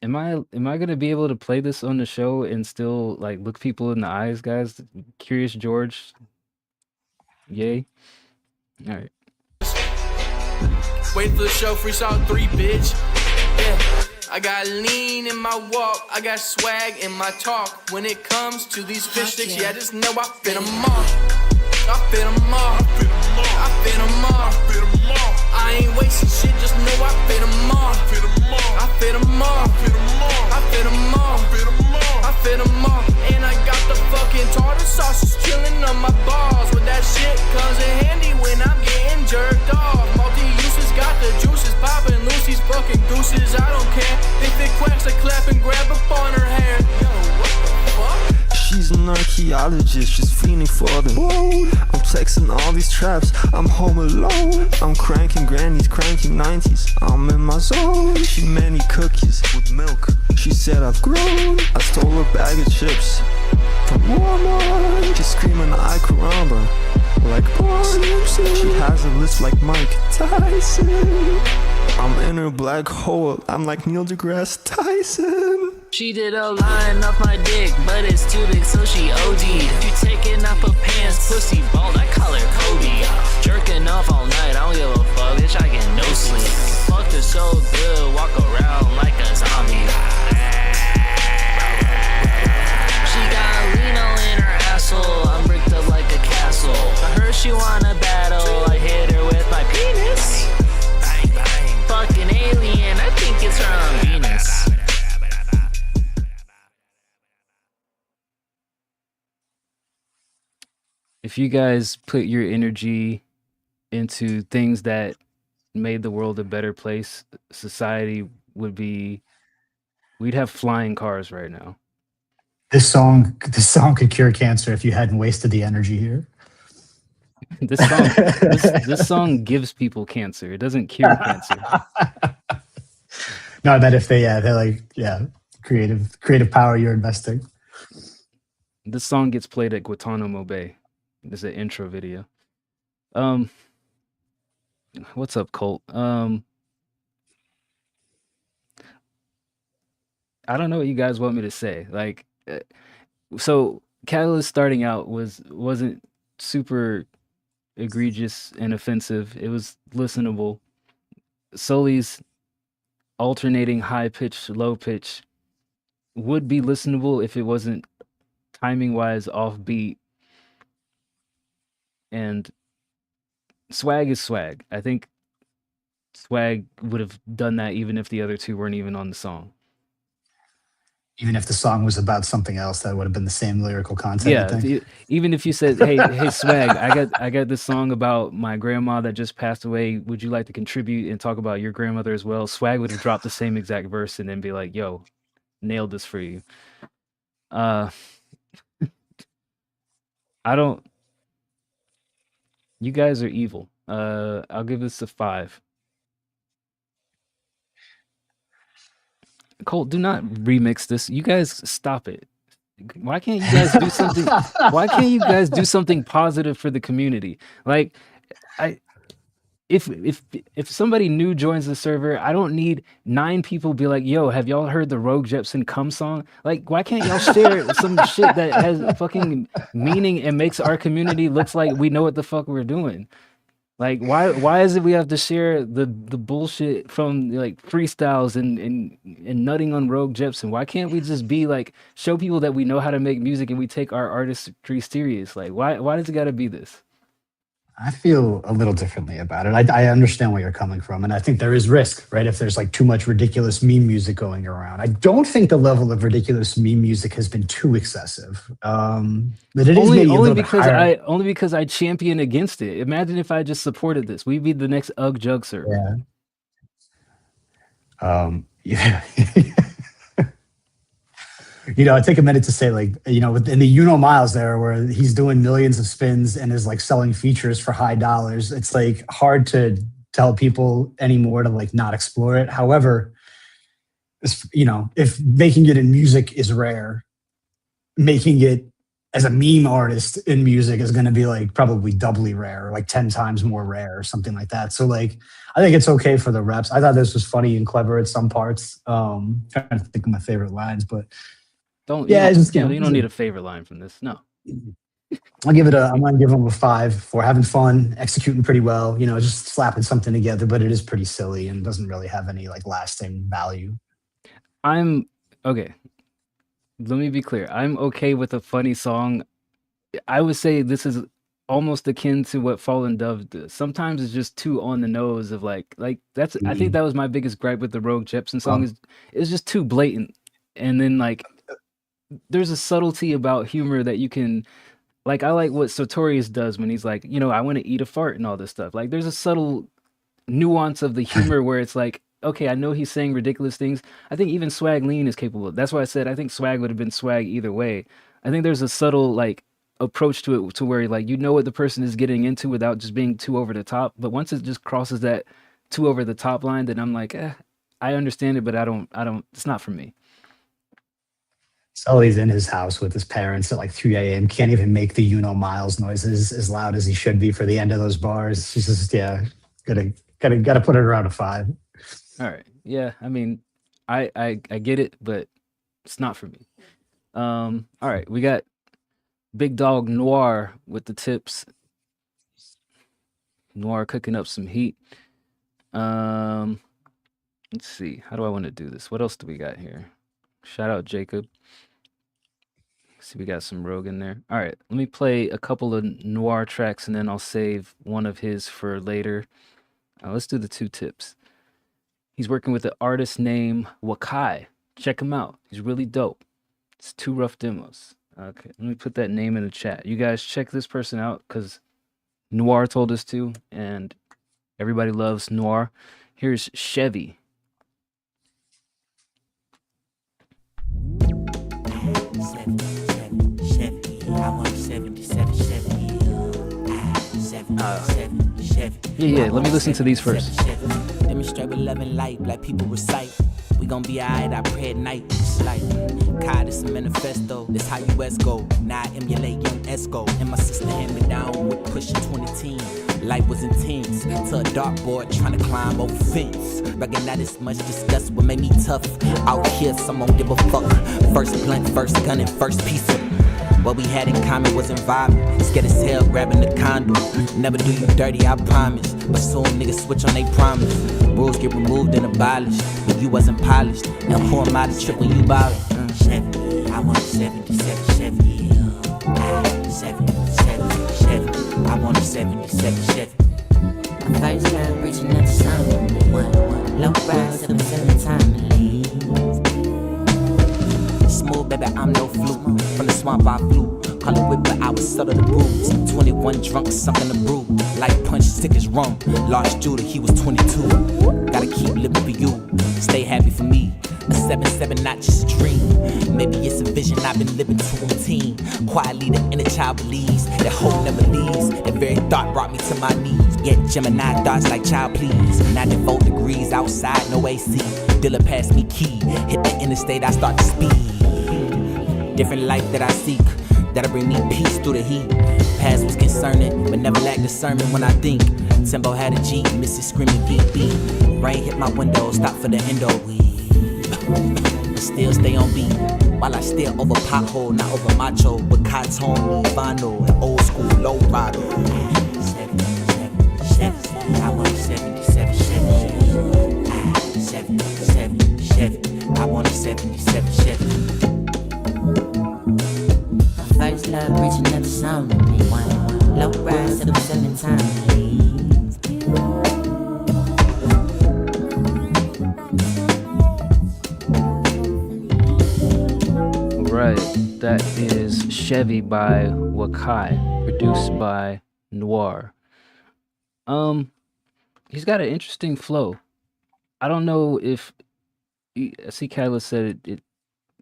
Speaker 13: Am I gonna be able to play this on the show and still like look people in the eyes, guys? Curious George. Yay. All right.
Speaker 15: Waiting for the show Freestyle 3, bitch. Yeah. I got lean in my walk, I got swag in my talk. When it comes to these fish sticks, yeah, just know I fit them all. I fit them all. I fit them all. I ain't wasting shit, just know I fit them all. I fit them all. I fit them all. I fit them all. And I got the fucking tartar sauce chilling on my balls. With that shit comes in handy when I'm getting jerked off. Multi-uses got the juices popping loose, these fucking gooses. I don't care if it quacks, I clap and grab up on her hair. Yo, what the fuck?
Speaker 18: She's an archaeologist, just feeling for the gold. I'm texting all these traps, I'm home alone. I'm cranking grannies, cranking 90s. I'm in my zone. She made me cookies with milk. She said I've grown. I stole a bag of chips from Walmart. She's screaming I caramba like Barnum. She has a list like Mike Tyson. I'm in her black hole, I'm like Neil deGrasse Tyson.
Speaker 19: She did a line off my dick, but it's too big, so she OD'd. She taking off her pants, pussy bald, I call her Kobe. Jerking off all night, I don't give a fuck, bitch, I get no sleep. Fucked her so good, walk around like a zombie. She got Lino in her asshole, I'm bricked up like a castle. I heard she wanna battle, I hit her with my penis. Bang, bang. Fucking alien, I think it's from Venus.
Speaker 13: If you guys put your energy into things that made the world a better place, society we'd have flying cars right now.
Speaker 12: This song could cure cancer if you hadn't wasted the energy here.
Speaker 13: This song gives people cancer. It doesn't cure cancer.
Speaker 12: No, I bet if they're like, creative power you're investing.
Speaker 13: This song gets played at Guantanamo Bay. There's an intro video. What's up, Colt? I don't know what you guys want me to say. Like, so Catalyst starting out wasn't super egregious and offensive. It was listenable. Sully's alternating high pitch, low pitch would be listenable if it wasn't timing wise offbeat. And Swag is Swag. I think Swag would have done that even if the other two weren't even on the song.
Speaker 12: Even if the song was about something else, that would have been the same lyrical content.
Speaker 13: Yeah, even if you said, "Hey, Swag, I got this song about my grandma that just passed away. Would you like to contribute and talk about your grandmother as well?" Swag would have dropped the same exact verse and then be like, "Yo, nailed this for you." I don't. You guys are evil. I'll give this a 5. Colt, do not remix this. You guys stop it. Why can't you guys do something? Why can't you guys do something positive for the community? Like, if somebody new joins the server, I don't need 9 people be like, "Yo, have y'all heard the Rogue Jepsen Come song?" Like, why can't y'all share some shit that has fucking meaning and makes our community looks like we know what the fuck we're doing? Like, why is it we have to share the bullshit from like freestyles and nutting on Rogue Jepsen? Why can't we just be like, show people that we know how to make music and we take our artistry serious? Like, why does it got to be this?
Speaker 12: I feel a little differently about it. I understand where you're coming from, and I think there is risk, right? If there's like too much ridiculous meme music going around. I don't think the level of ridiculous meme music has been too excessive. But it is maybe a little bit higher.
Speaker 13: Only because I champion against it. Imagine if I just supported this. We'd be the next Ugg Jug server.
Speaker 12: Yeah. I take a minute to say, like, in the Miles there, where he's doing millions of spins and is like selling features for high dollars, it's like hard to tell people anymore to like not explore it. However, if making it in music is rare, making it as a meme artist in music is going to be like probably doubly rare, like 10 times more rare or something like that. So like, I think it's okay for the reps. I thought this was funny and clever at some parts. Trying to think of my favorite lines, but
Speaker 13: you don't need a favorite line from this. No.
Speaker 12: I'm going to give him a 5 for having fun, executing pretty well, just slapping something together, but it is pretty silly and doesn't really have any like lasting value.
Speaker 13: I'm okay. Let me be clear. I'm okay with a funny song. I would say this is almost akin to what Fallen Dove does. Sometimes it's just too on the nose of like that's, I think that was my biggest gripe with the Rogue Jepsen song is it's just too blatant. And then like, there's a subtlety about humor that you can, like, I like what Sartorius does when he's like, I want to eat a fart and all this stuff. Like, there's a subtle nuance of the humor where it's like, okay, I know he's saying ridiculous things. I think even Swag Lean is capable. That's why I said I think Swag would have been Swag either way. I think there's a subtle, like, approach to it to where, like, what the person is getting into without just being too over the top. But once it just crosses that too over the top line, then I'm like, I understand it, but I don't, it's not for me.
Speaker 12: Sully's in his house with his parents at like 3 a.m. Can't even make the Miles noises as loud as he should be for the end of those bars. He's just, gotta put it around a 5.
Speaker 13: All right. Yeah. I mean, I get it, but it's not for me. All right. We got Big Dog Noir with the tips. Noir cooking up some heat. Let's see. How do I want to do this? What else do we got here? Shout out Jacob. See, we got some Rogue in there. All right, let me play a couple of Noir tracks and then I'll save one of his for later. Let's do the 2 tips. He's working with an artist named Wakai. Check him out. He's really dope. It's 2 rough demos. Okay, let me put that name in the chat. You guys check this person out because Noir told us to, and everybody loves Noir. Here's Chevy. Yeah, let me listen to these first.
Speaker 20: Demonstrate with love and light, black people recite. We gon' be alright, I pray at night. It's like, God, it's a manifesto. This how US go. Now I emulate young Esco. And my sister hand me down with pushing 20 team. Life was intense, to a dartboard trying to climb over fence. Reckon that is much discussed, what made me tough. Out here, some don't give a fuck. First blunt, first gun, and first piece of what we had in common was environment. Scared as hell, grabbing the condom. Never do you dirty, I promise. But soon niggas switch on they promise. Rules get removed and abolished, but you wasn't polished. And who am I to trip when you bout it? Chevy, I want a 77 Chevy. 77 Chevy. I want a 77 Chevy.
Speaker 21: My first love reaching up to something. Low rise, 77 time to leave.
Speaker 20: Smooth, baby, I'm no fluke. From the swamp I flew. Call it whip, but I was subtle the bruise. 21 drunk, sunk in the brew. Like punch, sick as rum. Lost Judah, he was 22. Gotta keep living for you. Stay happy for me. A 7-7, not just a dream. Maybe it's a vision I've been living to routine. Quietly, the inner child believes that hope never leaves. That very thought brought me to my knees. Yet Gemini thoughts like child please. 94 degrees outside, no AC. Dealer passed me key. Hit the interstate, I start to speed. Different life that I seek. That'll bring me peace through the heat. Past was concerning, but never lacked discernment when I think. Timbo had a G, Missy screaming beep beep. Rain hit my window, stop for the endo. But still stay on beat. While I steer over pothole, not over macho. With Cotton, vinyl, and old school low rider. 77 Chevy, I want a 77 Chevy. 77 Chevy, I want a 77 Chevy.
Speaker 21: First love reaching up to something. Low rise, 77 time to leave.
Speaker 13: Right, that is Chevy by Wcr, produced by Noir. He's got an interesting flow. I don't know if I see Kyla said it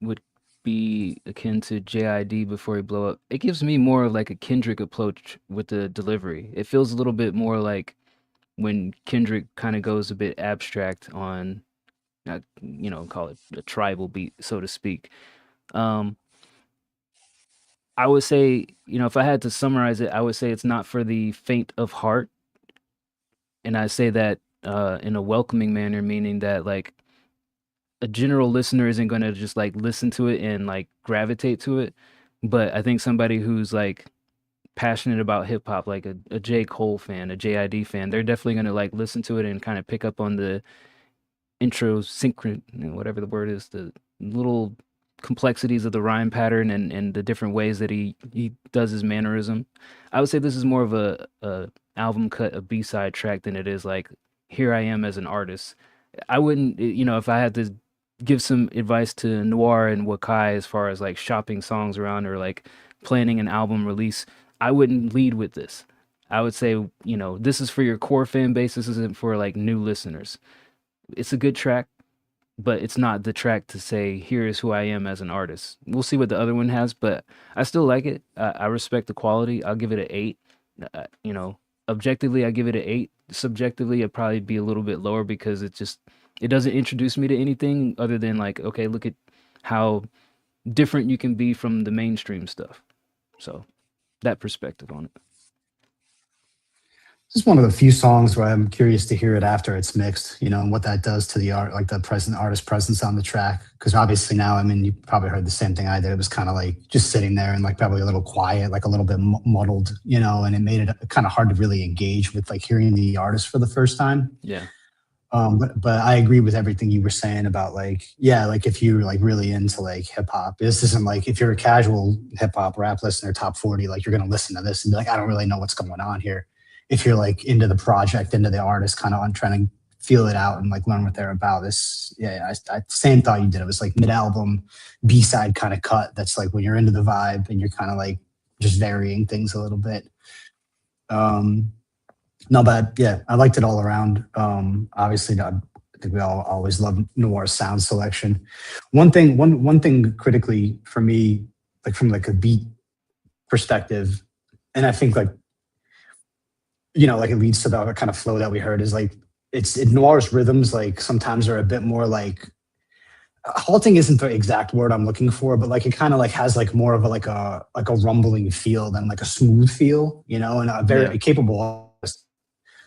Speaker 13: would be akin to JID before he blow up. It gives me more of like a Kendrick approach with the delivery. It feels a little bit more like when Kendrick kind of goes a bit abstract on, call it a tribal beat, so to speak. I would say, if I had to summarize it, I would say it's not for the faint of heart. And I say that in a welcoming manner, meaning that like a general listener isn't going to just like listen to it and like gravitate to it. But I think somebody who's like passionate about hip hop, like a J. Cole fan, a JID fan, they're definitely going to like listen to it and kind of pick up on the intro synchron, whatever the word is, the little complexities of the rhyme pattern and the different ways that he does his mannerism. I would say this is more of a album cut, a B-side track than it is like, here I am as an artist. I wouldn't, if I had to give some advice to Noir and Wcr as far as like shopping songs around or like planning an album release, I wouldn't lead with this. I would say, this is for your core fan base. This isn't for like new listeners. It's a good track, but it's not the track to say, here is who I am as an artist. We'll see what the other one has, but I still like it. I respect the quality. I'll give it an 8. Objectively, I give it an 8. Subjectively, it'd probably be a little bit lower because it doesn't introduce me to anything other than like, okay, look at how different you can be from the mainstream stuff. So that perspective on it.
Speaker 12: This is one of the few songs where I'm curious to hear it after it's mixed, and what that does to the art, like the artist presence on the track. Because obviously now, you probably heard the same thing I did. It was kind of like just sitting there and like probably a little quiet, like a little bit muddled, and it made it kind of hard to really engage with like hearing the artist for the first time.
Speaker 13: Yeah.
Speaker 12: But I agree with everything you were saying about like, yeah, like if you're like really into like hip hop, this isn't like if you're a casual hip hop rap listener, top 40, like you're going to listen to this and be like, I don't really know what's going on here. If you're like into the project, into the artist, kind of on trying to feel it out and like learn what they're about. I same thought you did. It was like mid-album B-side kind of cut. That's like when you're into the vibe and you're kind of like just varying things a little bit. No, but yeah, I liked it all around. Obviously, I think we all always love Noir's sound selection. One thing critically for me, like from like a beat perspective, and I think like, like it leads to the kind of flow that we heard is like, Noir's rhythms like sometimes are a bit more like, halting isn't the exact word I'm looking for, but like it kind of like has like more of a rumbling feel than like a smooth feel, and a very capable artist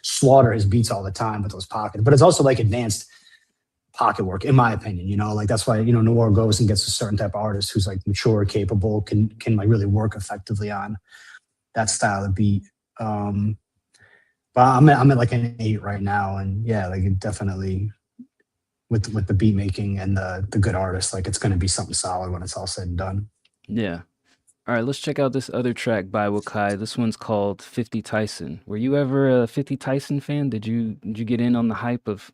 Speaker 12: slaughter his beats all the time with those pockets. But it's also like advanced pocket work, in my opinion. You know, like that's why Noir goes and gets a certain type of artist who's like mature, capable, can like really work effectively on that style of beat. But I'm at like an 8 right now, and yeah, like it definitely with the beat making and the good artists, like it's going to be something solid when it's all said and done.
Speaker 13: Yeah. All right, let's check out this other track by Wakai. This one's called 50 Tyson. Were you ever a 50 Tyson fan? Did you get in on the hype of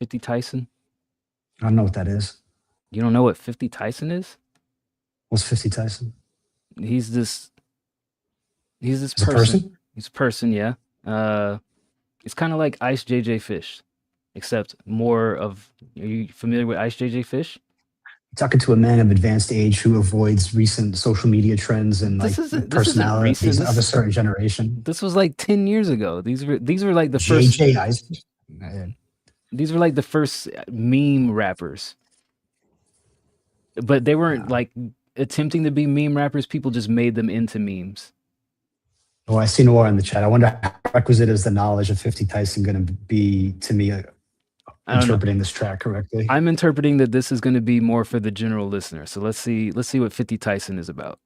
Speaker 13: 50 Tyson?
Speaker 12: I don't know what that is.
Speaker 13: You don't know what 50 Tyson is?
Speaker 12: What's 50 Tyson?
Speaker 13: He's this
Speaker 12: He's
Speaker 13: person.
Speaker 12: a person?
Speaker 13: He's a person, yeah. It's kind of like Ice JJ Fish, except more of. Are you familiar with Ice JJ Fish?
Speaker 12: Talking to a man of advanced age who avoids recent social media trends and like personalities of a certain generation.
Speaker 13: This was like 10 years ago. These were like the first.
Speaker 12: JJ Ice.
Speaker 13: These were like the first meme rappers, but they weren't like attempting to be meme rappers. People just made them into memes.
Speaker 12: Oh, I see Noir in the chat. I wonder how requisite is the knowledge of 50 Tyson going to be to me interpreting this track correctly.
Speaker 13: I'm interpreting that this is going to be more for the general listener. So let's see what 50 Tyson is about.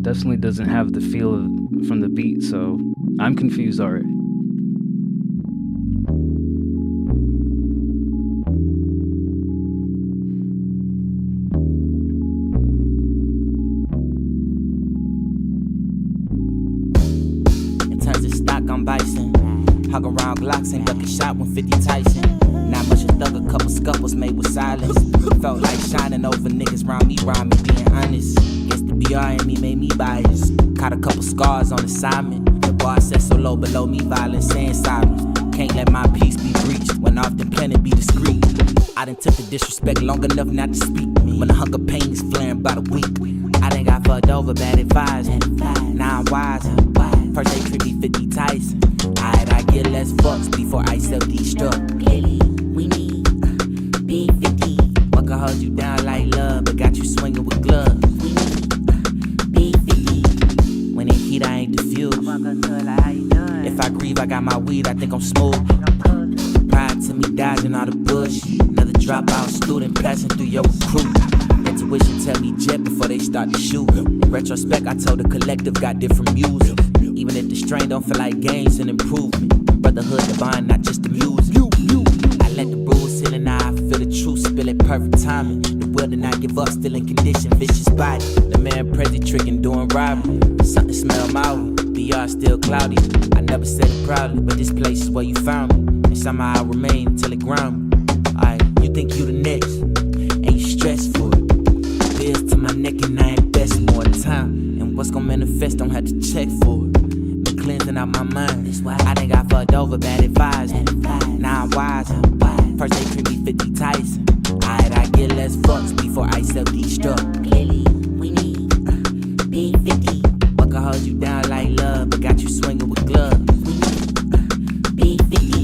Speaker 13: Definitely doesn't have the feel from the beat, so I'm confused already.
Speaker 20: In terms of stock, I'm bison. Hug around Glocks and duck a shot when 50 Tyson. Not much a thug, a couple scuffles made with silence. Felt like shining over niggas round me, being honest. Guess the BR in me made me biased. Caught a couple scars on assignment. The bar set so low below me, violence and silence. Can't let my peace be breached when off the planet be discreet. I done took the disrespect long enough not to speak. When the hunger pain is flaring by the week, I done got fucked over, bad advice. Now I'm wise. First they treat me 50 Tyson. I get less fucks before I self-destruct.
Speaker 21: Clearly, we need B50.
Speaker 20: What can hold you down like love, but got you swinging with gloves?
Speaker 21: We need B50.
Speaker 20: When it heat, I ain't diffused. If I grieve, I got my weed, I think I'm smooth. Pride to me dodging all the bush. Another dropout student passing through your recruit. Intuition tell me jet before they start to shoot. In retrospect, I told the collective got different music. Even if the strain don't feel like gains and improvement. Brotherhood divine, not just the music. I let the rules sit and now I feel the truth, spill it perfect timing. The will to not give up, still in condition, vicious body. The man Prezi tricking, doing robbery. Something smell my BR still cloudy. I never said it proudly, but this place is where you found me. And somehow I remain until it ground me. Alright, you think you the next, and you stress for it. Bills to my neck and I invest more time. And what's gonna manifest, don't have to check for it. Been cleansing out my mind. I done got fucked over, bad advice. Now I'm wise. First they treat me 50 Tyson. I get less fucks before I self-destruct.
Speaker 21: Clearly, we need B50.
Speaker 20: What can hold you down like love, but got you swinging with gloves?
Speaker 21: We need B50.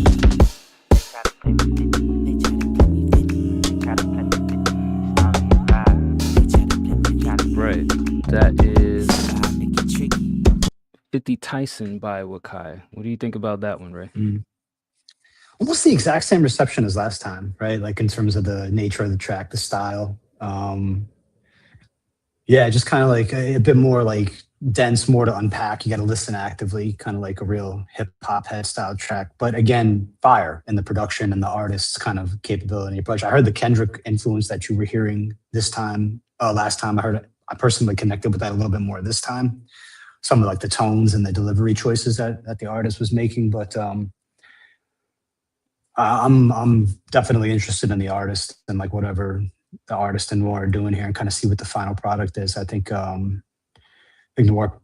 Speaker 13: Right. That is 50 Tyson by Wakai. What do you think about that one, Ray?
Speaker 12: Almost the exact same reception as last time, right? Like in terms of the nature of the track, the style. Yeah, just kind of like a bit more like dense, more to unpack. You got to listen actively, kind of like a real hip hop head style track. But again, fire in the production and the artist's kind of capability approach. I heard the Kendrick influence that you were hearing this time. Last time I personally connected with that a little bit more this time. Some of like the tones and the delivery choices that the artist was making, but I'm definitely interested in the artist and like whatever the artist and Noir are doing here, and kind of see what the final product is. I think Noir,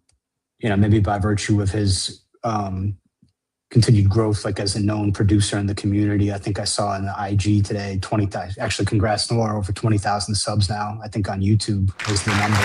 Speaker 12: maybe by virtue of his continued growth, like as a known producer in the community. I think I saw in the IG today, 20,000, actually congrats Noir, over 20,000 subs now, I think on YouTube is the number.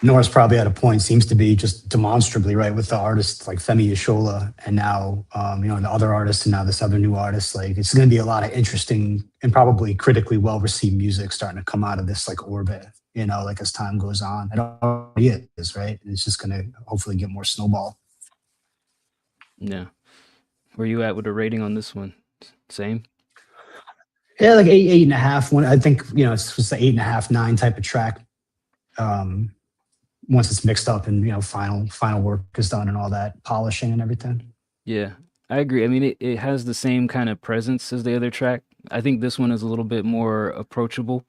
Speaker 12: Norris probably at a point seems to be just demonstrably right with the artists like Femi Yashola and now the other artists and now this other new artist. Like it's going to be a lot of interesting and probably critically well received music starting to come out of this like orbit. Like as time goes on, it already is, right? It's just going to hopefully get more snowball.
Speaker 13: Yeah. Where you at with the rating on this one? Same.
Speaker 12: Yeah, like 8.5. One, I think it's just the 8.5, 9 type of track. Once it's mixed up and final work is done and all that polishing and everything.
Speaker 13: Yeah, I agree. I mean, it has the same kind of presence as the other track. I think this one is a little bit more approachable.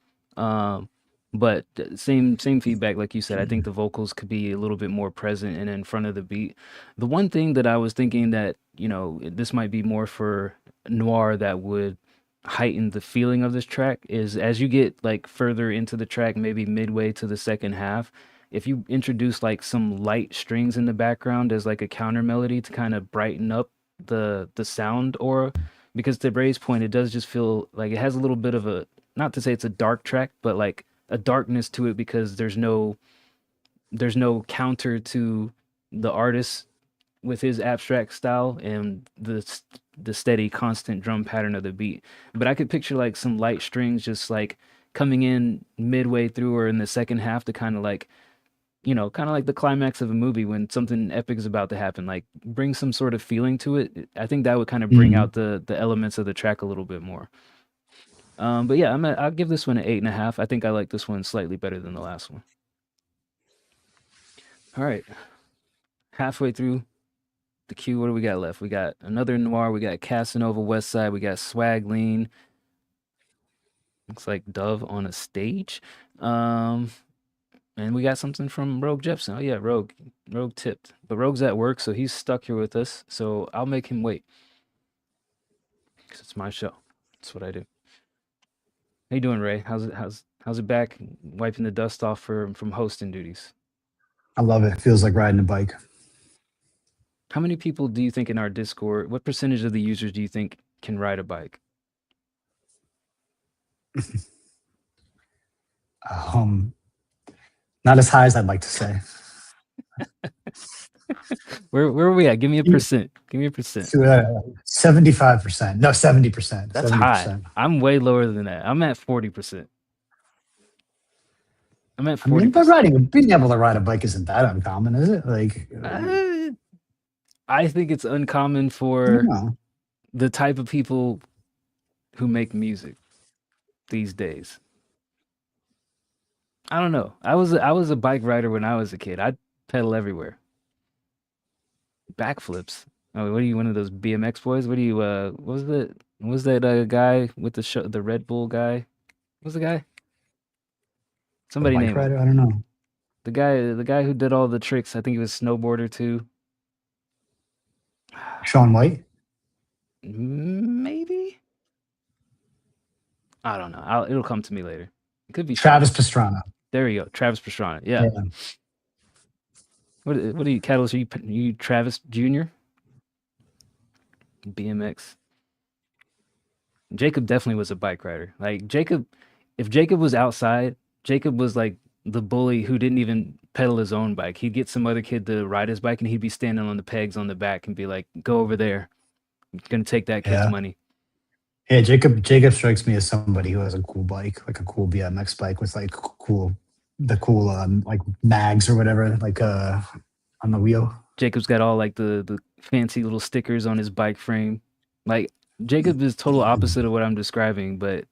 Speaker 13: But same feedback, like you said. I think the vocals could be a little bit more present and in front of the beat. The one thing that I was thinking that this might be more for Noir that would heighten the feeling of this track is as you get like further into the track, maybe midway to the second half, if you introduce like some light strings in the background as like a counter melody to kind of brighten up the sound aura, because to Bray's point, it does just feel like it has a little bit of a, not to say it's a dark track, but like a darkness to it because there's no counter to the artist with his abstract style and the steady constant drum pattern of the beat. But I could picture like some light strings just like coming in midway through or in the second half to kind of like the climax of a movie when something epic is about to happen, like bring some sort of feeling to it. I think that would kind of bring out the elements of the track a little bit more. But yeah, I'll give this one an 8.5. I think I like this one slightly better than the last one. All right. Halfway through the queue, what do we got left? We got another Noir. We got Casanova West Side. We got Swag Lean. Looks like Dove on a Stage. And we got something from Rogue Jepson. Oh yeah, Rogue tipped. But Rogue's at work, so he's stuck here with us. So I'll make him wait. Because it's my show. That's what I do. How you doing, Ray? How's it back? Wiping the dust off from hosting duties.
Speaker 12: I love it. It feels like riding a bike.
Speaker 13: How many people do you think in our Discord, what percentage of the users do you think can ride a bike?
Speaker 12: Not as high as I'd like to say.
Speaker 13: Where are we at? Give me a percent. Give me a percent.
Speaker 12: 75%. No, 70%.
Speaker 13: That's
Speaker 12: 70%.
Speaker 13: high. I'm way lower than that. I'm at 40%. I'm at 40%.
Speaker 12: But being able to ride a bike isn't that uncommon, is it? Like,
Speaker 13: I think it's uncommon for the type of people who make music these days. I don't know. I was a bike rider when I was a kid. I'd pedal everywhere. Backflips. Oh, what are you, one of those BMX boys? What are you? What was that guy with the Red Bull guy? What was the guy? Somebody named
Speaker 12: rider? I don't know.
Speaker 13: The guy who did all the tricks. I think he was snowboarder too.
Speaker 12: Shaun White?
Speaker 13: Maybe. I don't know. It'll come to me later. It could be
Speaker 12: Travis Pastrana.
Speaker 13: There you go, Travis Pastrana. Yeah. What are you, Catalyst? Are you Travis Jr.? BMX. Jacob definitely was a bike rider. Like Jacob, if Jacob was outside, Jacob was like the bully who didn't even pedal his own bike. He'd get some other kid to ride his bike and he'd be standing on the pegs on the back and be like, go over there. I'm gonna take that kid's money.
Speaker 12: Yeah, Jacob strikes me as somebody who has a cool bike, like a cool BMX bike with like cool like mags or whatever, like on the wheel.
Speaker 13: Jacob's got all like the fancy little stickers on his bike frame. Like Jacob is total opposite of what I'm describing, but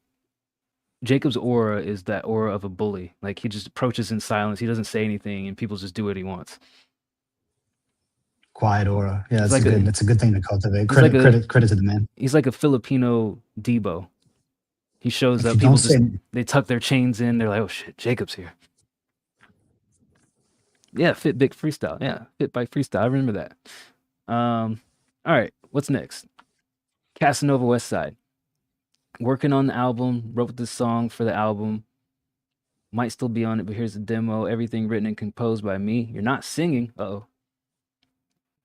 Speaker 13: Jacob's aura is that aura of a bully. Like he just approaches in silence. He doesn't say anything and people just do what he wants.
Speaker 12: Quiet aura. Yeah, that's a good thing to cultivate. Credit to the man.
Speaker 13: He's like a Filipino Debo. He shows up, people they tuck their chains in, they're like, oh shit, Jacob's here. Yeah, Fit Big Freestyle. Yeah, Fit Bike Freestyle. I remember that. All right, what's next? Casanova West Side. Working on the album, wrote this song for the album. Might still be on it, but here's the demo. Everything written and composed by me. You're not singing. Uh-oh.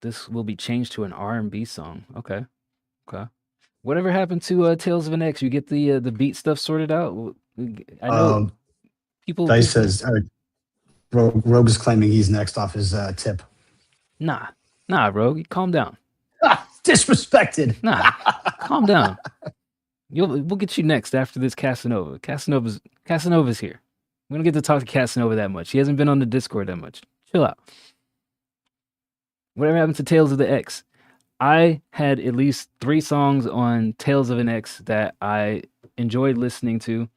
Speaker 13: This will be changed to an R&B song. Okay. Whatever happened to Tales of an Ex? You get the beat stuff sorted out? I know people.
Speaker 12: Dice says, Rogue is claiming he's next off his tip.
Speaker 13: Nah, Rogue, calm down.
Speaker 12: Disrespected.
Speaker 13: Nah, calm down. We'll get you next after this Casanova. Casanova's here. We don't get to talk to Casanova that much. He hasn't been on the Discord that much. Chill out. Whatever happened to Tales of the X? I had at least 3 songs on Tales of an X that I enjoyed listening to,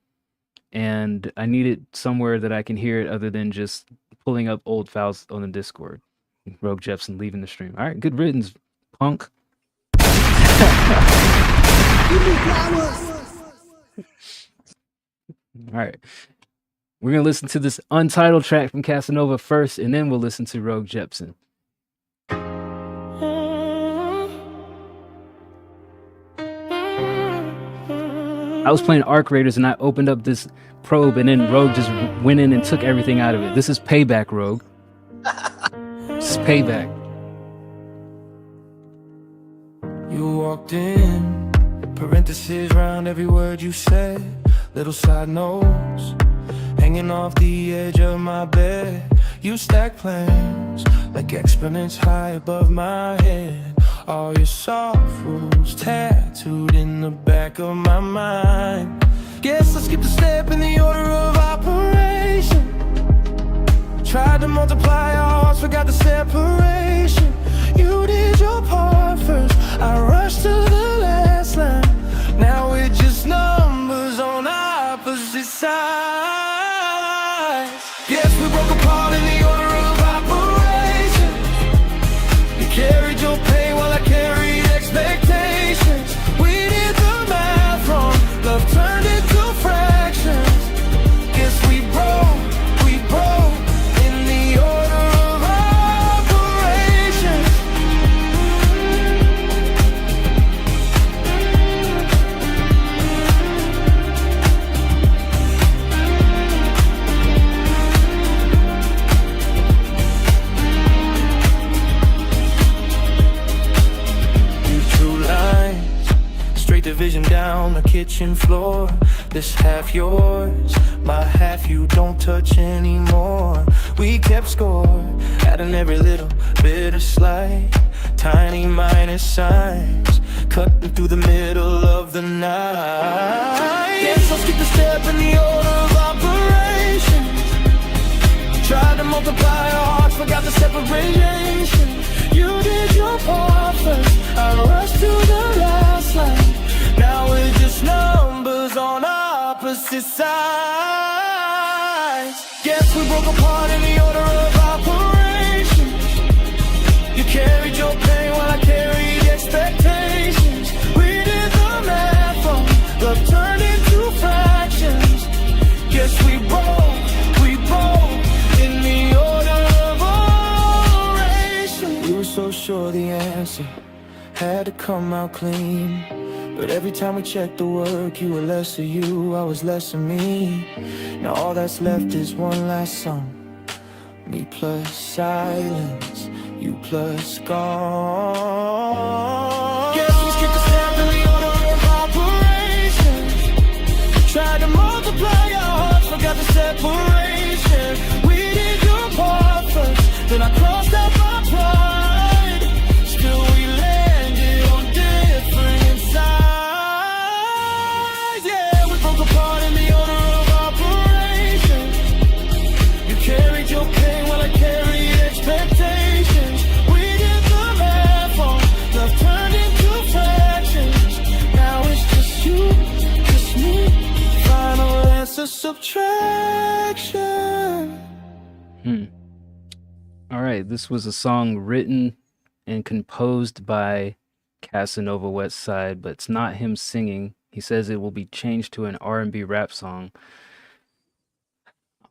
Speaker 13: and I needed somewhere that I can hear it other than just pulling up old files on the Discord. Rogue Jepson leaving the stream. All right, good riddance, punk. All right. We're going to listen to this untitled track from Casanova first, and then we'll listen to Rogue Jepson. I was playing Arc Raiders, and I opened up this probe, and then Rogue just went in and took everything out of it. This is payback, Rogue. This is payback.
Speaker 3: You walked in, parentheses round every word you said, little side notes hanging off the edge of my bed. You stack plans like exponents high above my head. All your soft rules tattooed in the back of my mind. Guess I skipped a step in the order of operation. Tried to multiply our hearts, forgot the separation. You did your part first, I rushed to the last line. Now we're just numbers on opposite sides. Guess we broke apart in the order of operation. You carried your pain while I carried expectations. We did the math wrong, love turned into fractions. Guess we broke in the order of operations. Division down the kitchen floor. This half yours, my half you don't touch anymore. We kept score, adding every little bit of slight, tiny minus signs, cutting through the middle of the night. Guess I'll skip the step in the order of operations. Tried to multiply our hearts, forgot the separation. You did your part first, I rushed to the last line. Now we're just numbers on opposite sides. Guess we broke apart in the order of operations. You carried your pain while I carried expectations. We did the math wrong, love turned into fractions. Guess we broke in the order of operations. We were so sure the answer had to come out clean, but every time we checked the work, you were less of you, I was less of me. Now all that's left is one last song. Me plus silence, you plus gone. Guess we skipped a step in the order of operations. Tried to multiply our hearts, forgot the separation. We did your part first, then I crossed out my pride. Still we landed on different sides. Yeah, we broke apart in the order of operations. You carried your pain while I carried expectations. We did the math wrong, love turned into fractions. Now it's just you, just me. Final answer, subtraction.
Speaker 13: All right, this was a song written and composed by Casanova Westside, but it's not him singing. He says it will be changed to an R&B rap song.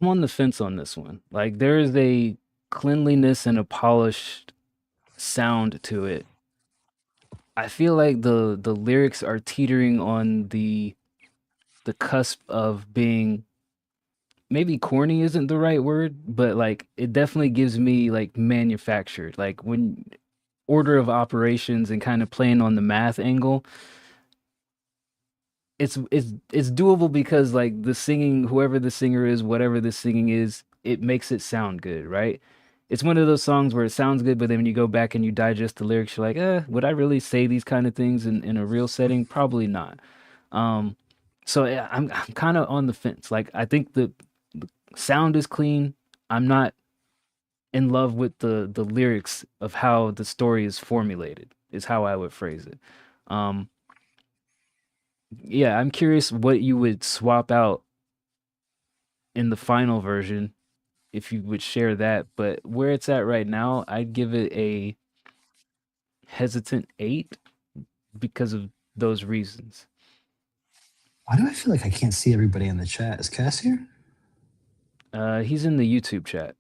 Speaker 13: I'm on the fence on this one. Like, there is a cleanliness and a polished sound to it. I feel like the lyrics are teetering on the cusp of being, maybe corny isn't the right word, but like it definitely gives me like manufactured, like when order of operations and kind of playing on the math angle. It's doable because like the singing, whoever the singer is, whatever the singing is it makes it sound good, right? It's one of those songs where it sounds good, but then when you go back and you digest the lyrics, you're like, would I really say these kind of things in a real setting? Probably not. So yeah, I'm kind of on the fence. Like, I think the sound is clean. I'm not in love with the lyrics of how the story is formulated, is how I would phrase it. Yeah, I'm curious what you would swap out in the final version, if you would share that. But where it's at right now, I'd give it a hesitant 8 because of those reasons.
Speaker 12: Why do I feel like I can't see everybody in the chat? Is Cass here?
Speaker 13: He's in the YouTube chat.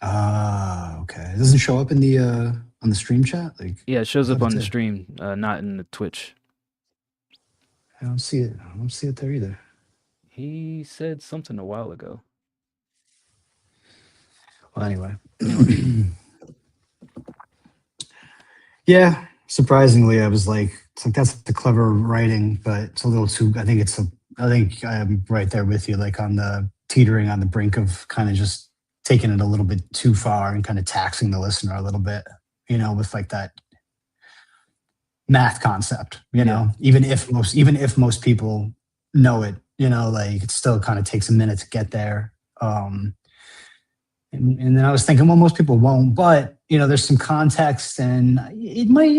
Speaker 12: Ah, okay. It doesn't show up in the on the stream chat? Like,
Speaker 13: Yeah, it shows
Speaker 12: I
Speaker 13: up
Speaker 12: thought
Speaker 13: on
Speaker 12: it
Speaker 13: the
Speaker 12: did.
Speaker 13: stream, not in the Twitch.
Speaker 12: I don't see it. I don't see it there either.
Speaker 13: He said something a while ago.
Speaker 12: Well, anyway. Yeah, surprisingly, I was like, it's like that's the clever writing, but it's a little too. I think I'm right there with you, like on the teetering on the brink of kind of just taking it a little bit too far and kind of taxing the listener a little bit, with like that math concept, even if most people know it, like it still kind of takes a minute to get there. And then I was thinking, well, most people won't, but there's some context, and it might,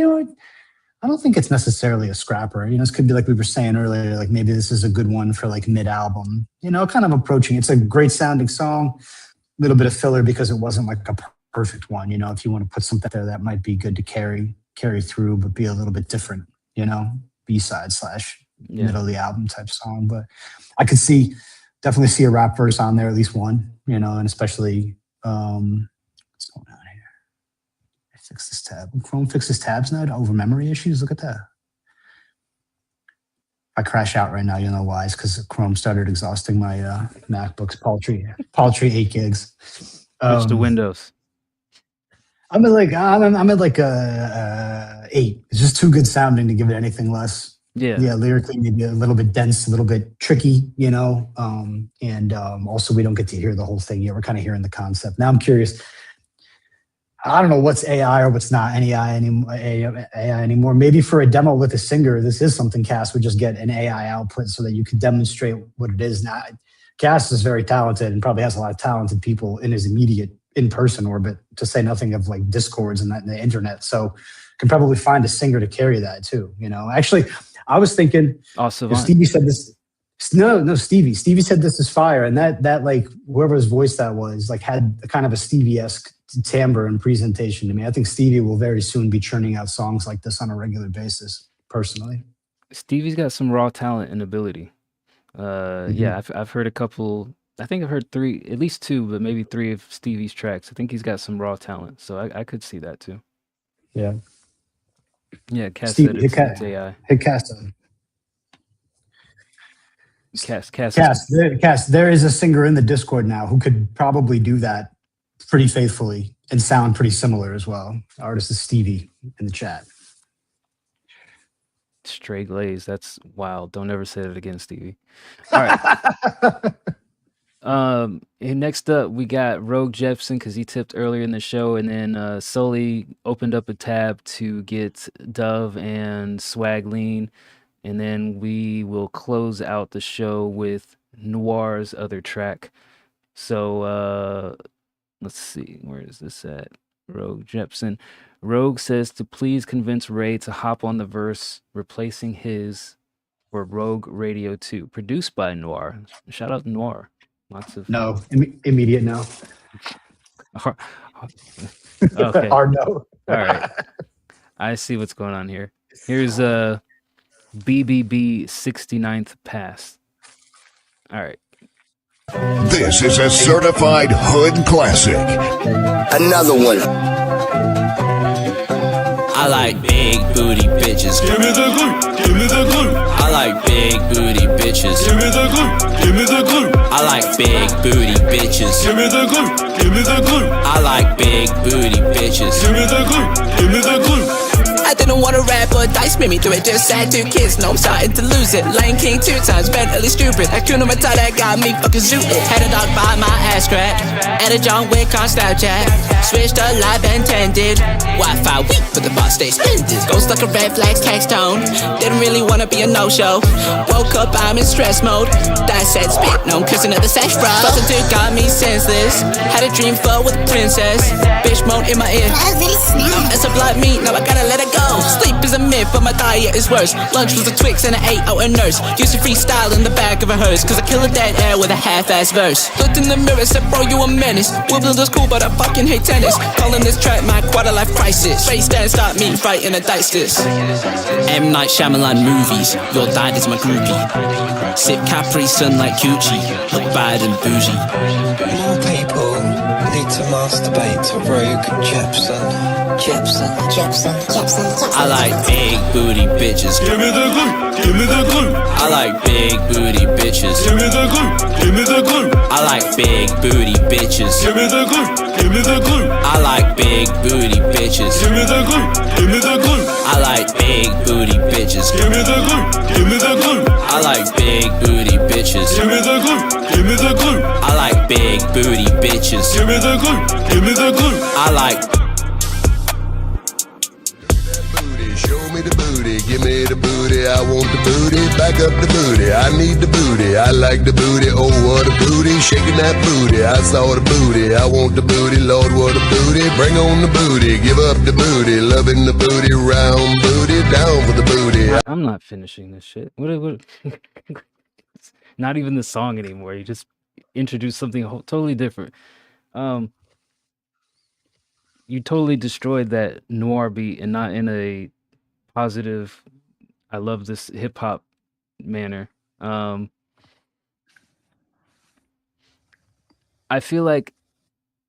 Speaker 12: I don't think it's necessarily a scrapper. This could be like we were saying earlier, like maybe this is a good one for like mid-album, kind of approaching. It's a great sounding song, a little bit of filler because it wasn't like a perfect one. If you want to put something there that might be good to carry through, but be a little bit different, B-side / middle of the album type song. But I could definitely see a rap verse on there, at least one, and especially, what's going on here? I fix this tab. Chrome fixes tabs now to over memory issues. Look at that. If I crash out right now, you'll know why. It's because Chrome started exhausting my MacBook's paltry 8 gigs.
Speaker 13: Switch to Windows.
Speaker 12: I'm at like a 8. It's just too good sounding to give it anything less.
Speaker 13: Yeah,
Speaker 12: lyrically maybe a little bit dense, a little bit tricky, and also we don't get to hear the whole thing yet. We're kind of hearing the concept. Now I'm curious. I don't know what's AI or what's not AI anymore. Maybe for a demo with a singer, this is something Cass would just get an AI output so that you could demonstrate what it is. Now, Cass is very talented and probably has a lot of talented people in his immediate in-person orbit, to say nothing of like Discords and that and the internet. So can probably find a singer to carry that too. Actually, I was thinking, Stevie said this. No, Stevie. Stevie said this is fire, and that like whoever's voice that was like had a kind of a Stevie-esque timbre and presentation to me. I think Stevie will very soon be churning out songs like this on a regular basis. Personally,
Speaker 13: Stevie's got some raw talent and ability. Yeah, I've heard a couple. I think I've heard 3, at least 2, but maybe 3 of Stevie's tracks. I think he's got some raw talent, so I could see that too.
Speaker 12: Yeah.
Speaker 13: Yeah, Cass
Speaker 12: Stevie,
Speaker 13: said it's AI.
Speaker 12: Hit Cass.
Speaker 13: Cass.
Speaker 12: There is a singer in the Discord now who could probably do that pretty faithfully and sound pretty similar as well. The artist is Stevie in the chat.
Speaker 13: Stray Glaze. That's wild. Don't ever say that again, Stevie. All right. And next up, we got Rogue Jepson because he tipped earlier in the show, and then Sully opened up a tab to get Dove and Swag Lean, and then we will close out the show with Noir's other track. So let's see, where is this at? Rogue Jepson. Rogue says to please convince Ray to hop on the verse, replacing his for Rogue Radio 2, produced by Noir. Shout out to Noir. Lots of
Speaker 12: immediate no.
Speaker 13: Okay.
Speaker 12: Or no.
Speaker 13: All right. I see what's going on here. Here's BBB 69th Pass. All right.
Speaker 14: This is a certified hood classic.
Speaker 9: Another one. I like big booty bitches.
Speaker 3: Give me the glue, give me the glue.
Speaker 9: I like big booty bitches.
Speaker 3: Give me the glue, give me the glue.
Speaker 9: I like big booty bitches.
Speaker 3: Give me the glue, give me the glue.
Speaker 9: I like big booty bitches.
Speaker 3: Give me the glue, give me the glue.
Speaker 9: I
Speaker 19: I didn't wanna rap, but dice made me do it. Just had 2 kids, now I'm starting to lose it. Lion King 2 times, mentally stupid. Hakuna Matata got me fucking zooted. Had a dog by my ass crack. Added John Wick on Snapchat. Switched to live and tended. Wi-Fi weak, but the boss stay suspended. Ghost like a red flags text tone. Didn't really wanna be a no-show. Woke up, I'm in stress mode. That said spit, no, I'm kissing at the sex bro. Fucking dude got me senseless. Had a dream full with a princess. Bitch moan in my ear. It's a blood meat, now I gotta let it go. Sleep is a myth, but my diet is worse. Lunch was a Twix and I ate out a nurse. Used to freestyle in the back of a hearse, cause I kill a dead air with a half-ass verse. Looked in the mirror, said bro, you a menace. Wimbledon was cool, but I fucking hate tennis. Calling this track my quarter-life crisis. Face stand start me fighting a dice this. M. Night Shyamalan movies, your dad is my groupie. Sip Capri Sun like Gucci, look bad and bougie.
Speaker 18: More people need to masturbate to Rogue Jepson.
Speaker 19: I like big booty bitches.
Speaker 14: Give me the glue, give me the glue.
Speaker 19: I like big booty bitches.
Speaker 14: Give me the glue, give me the glue.
Speaker 19: I like big booty bitches.
Speaker 14: Give me the glue, give me the glue.
Speaker 19: I like big booty bitches.
Speaker 14: Give me the glue, give me the glue.
Speaker 19: I like big booty bitches.
Speaker 14: Give me the glue, give me the glue.
Speaker 19: I like big booty bitches.
Speaker 14: Give me the glue, give me the glue.
Speaker 19: I like big booty bitches.
Speaker 14: Give me the glue, give me the glue.
Speaker 19: I like.
Speaker 4: Show me the booty, give me the booty. I want the booty, back up the booty. I need the booty, I like the booty. Oh, what a booty, shaking that booty. I saw the booty, I want the booty. Lord, what a booty, bring on the booty. Give up the booty, loving the booty. Round booty, down for the booty.
Speaker 13: I'm not finishing this shit. What it's not even the song anymore. You just introduced something totally different. You totally destroyed that noir beat, and not in a positive, I love this hip hop manner. I feel like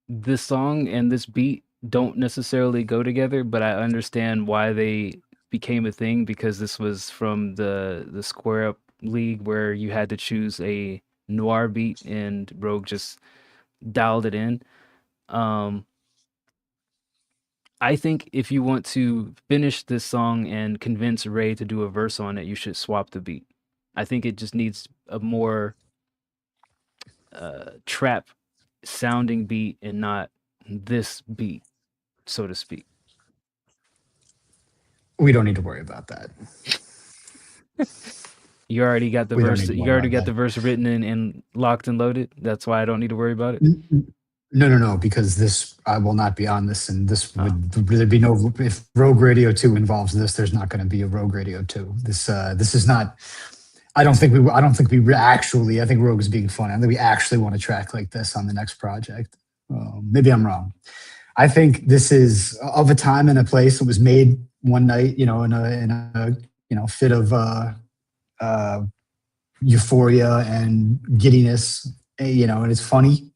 Speaker 13: this song and this beat don't necessarily go together, but I understand why they became a thing, because this was from the Square Up League, where you had to choose a noir beat and Rogue just dialed it in. I think if you want to finish this song and convince Ray to do a verse on it, you should swap the beat. I think it just needs a more trap sounding beat and not this beat, so to speak.
Speaker 12: We don't need to worry about that.
Speaker 13: You already got the verse. You already got the verse written and locked and loaded. That's why I don't need to worry about it.
Speaker 12: No, because this, I will not be on this, and this would there be no, if Rogue Radio 2 involves this, there's not going to be a Rogue Radio 2. This is not, I think Rogue is being funny. I think we actually want a track like this on the next project. Maybe I'm wrong. I think this is of a time and a place. It was made one night, in a fit of euphoria and giddiness, and it's funny.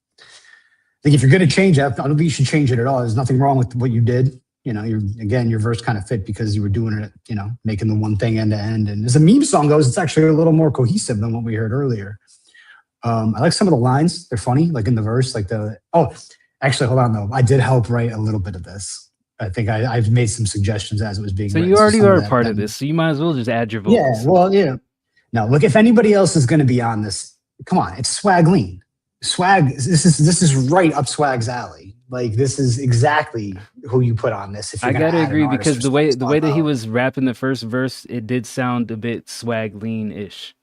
Speaker 12: I think if you're going to change it, I don't think you should change it at all. There's nothing wrong with what you did. Your verse kind of fit because you were doing it, making the one thing end to end. And as a meme song goes, it's actually a little more cohesive than what we heard earlier. I like some of the lines. They're funny, like in the verse, actually, hold on though. I did help write a little bit of this. I think I've made some suggestions as it was being written.
Speaker 13: So you already are a part of this, so you might as well just add your vocals.
Speaker 12: Yeah, well, No, look, if anybody else is going to be on this, come on, it's Swag Lean. Swag, this is right up Swag's alley. Like, this is exactly who you put on this. If
Speaker 13: I gotta agree, because the way that he was rapping the first verse, it did sound a bit Swag Lean-ish.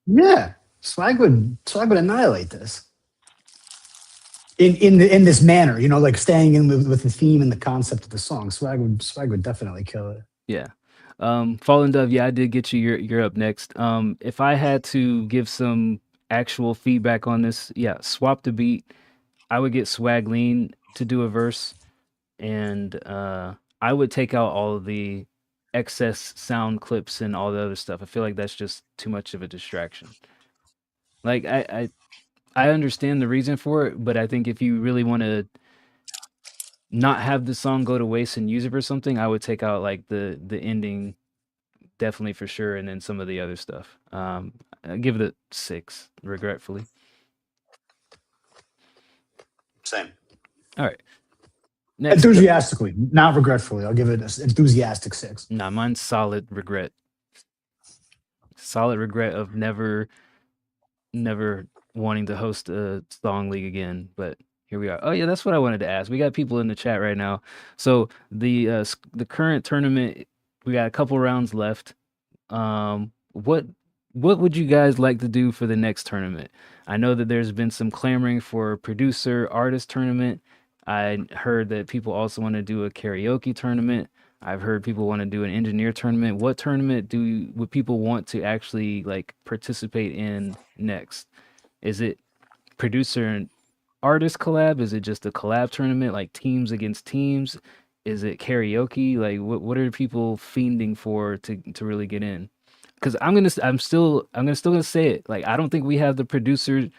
Speaker 12: Yeah, Swag would annihilate this in this manner. Like staying in with the theme and the concept of the song. Swag would definitely kill it.
Speaker 13: Yeah. Fallen Dove, yeah, I did get you. You're up next. If I had to give some actual feedback on this, yeah, swap the beat. I would get Swag Lean to do a verse, and I would take out all of the excess sound clips and all the other stuff. I feel like that's just too much of a distraction. Like, I understand the reason for it, but I think if you really want to not have the song go to waste and use it for something, I would take out like the ending, definitely for sure, and then some of the other stuff. I give it a 6, regretfully.
Speaker 12: Same.
Speaker 13: All right. Next,
Speaker 12: Enthusiastically, not regretfully. I'll give it an enthusiastic 6.
Speaker 13: nah, mine's solid regret. Solid regret of never wanting to host a song league again, but here we are. Oh yeah, that's what I wanted to ask. We got people in the chat right now. So the current tournament, we got a couple rounds left. What would you guys like to do for the next tournament? I know that there's been some clamoring for a producer artist tournament. I heard that people also want to do a karaoke tournament. I've heard people want to do an engineer tournament. What tournament would people want to actually like participate in next? Is it producer and artist collab? Is it just a collab tournament like teams against teams? Is it karaoke? Like what are people fiending for to really get in? Because I'm still gonna say it. Like I don't think we have the producer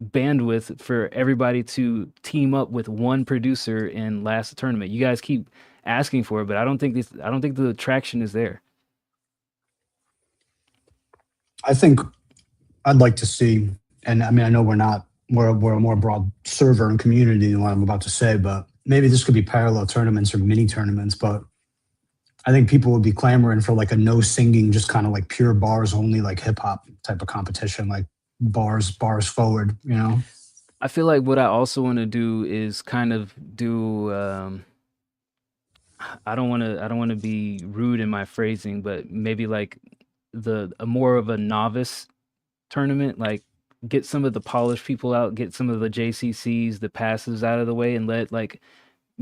Speaker 13: bandwidth for everybody to team up with one producer and last the tournament. You guys keep asking for it, but I don't think the attraction is there.
Speaker 12: I think I'd like to see, and I mean, I know we're a more broad server and community than what I'm about to say, but maybe this could be parallel tournaments or mini tournaments, but I think people would be clamoring for like a no singing, just kind of like pure bars only, like hip hop type of competition, like bars forward, you know?
Speaker 13: I feel like what I also want to do is kind of do, I don't want to be rude in my phrasing, but maybe like a more of a novice tournament, like get some of the polished people out, get some of the JCCs, the passives out of the way, and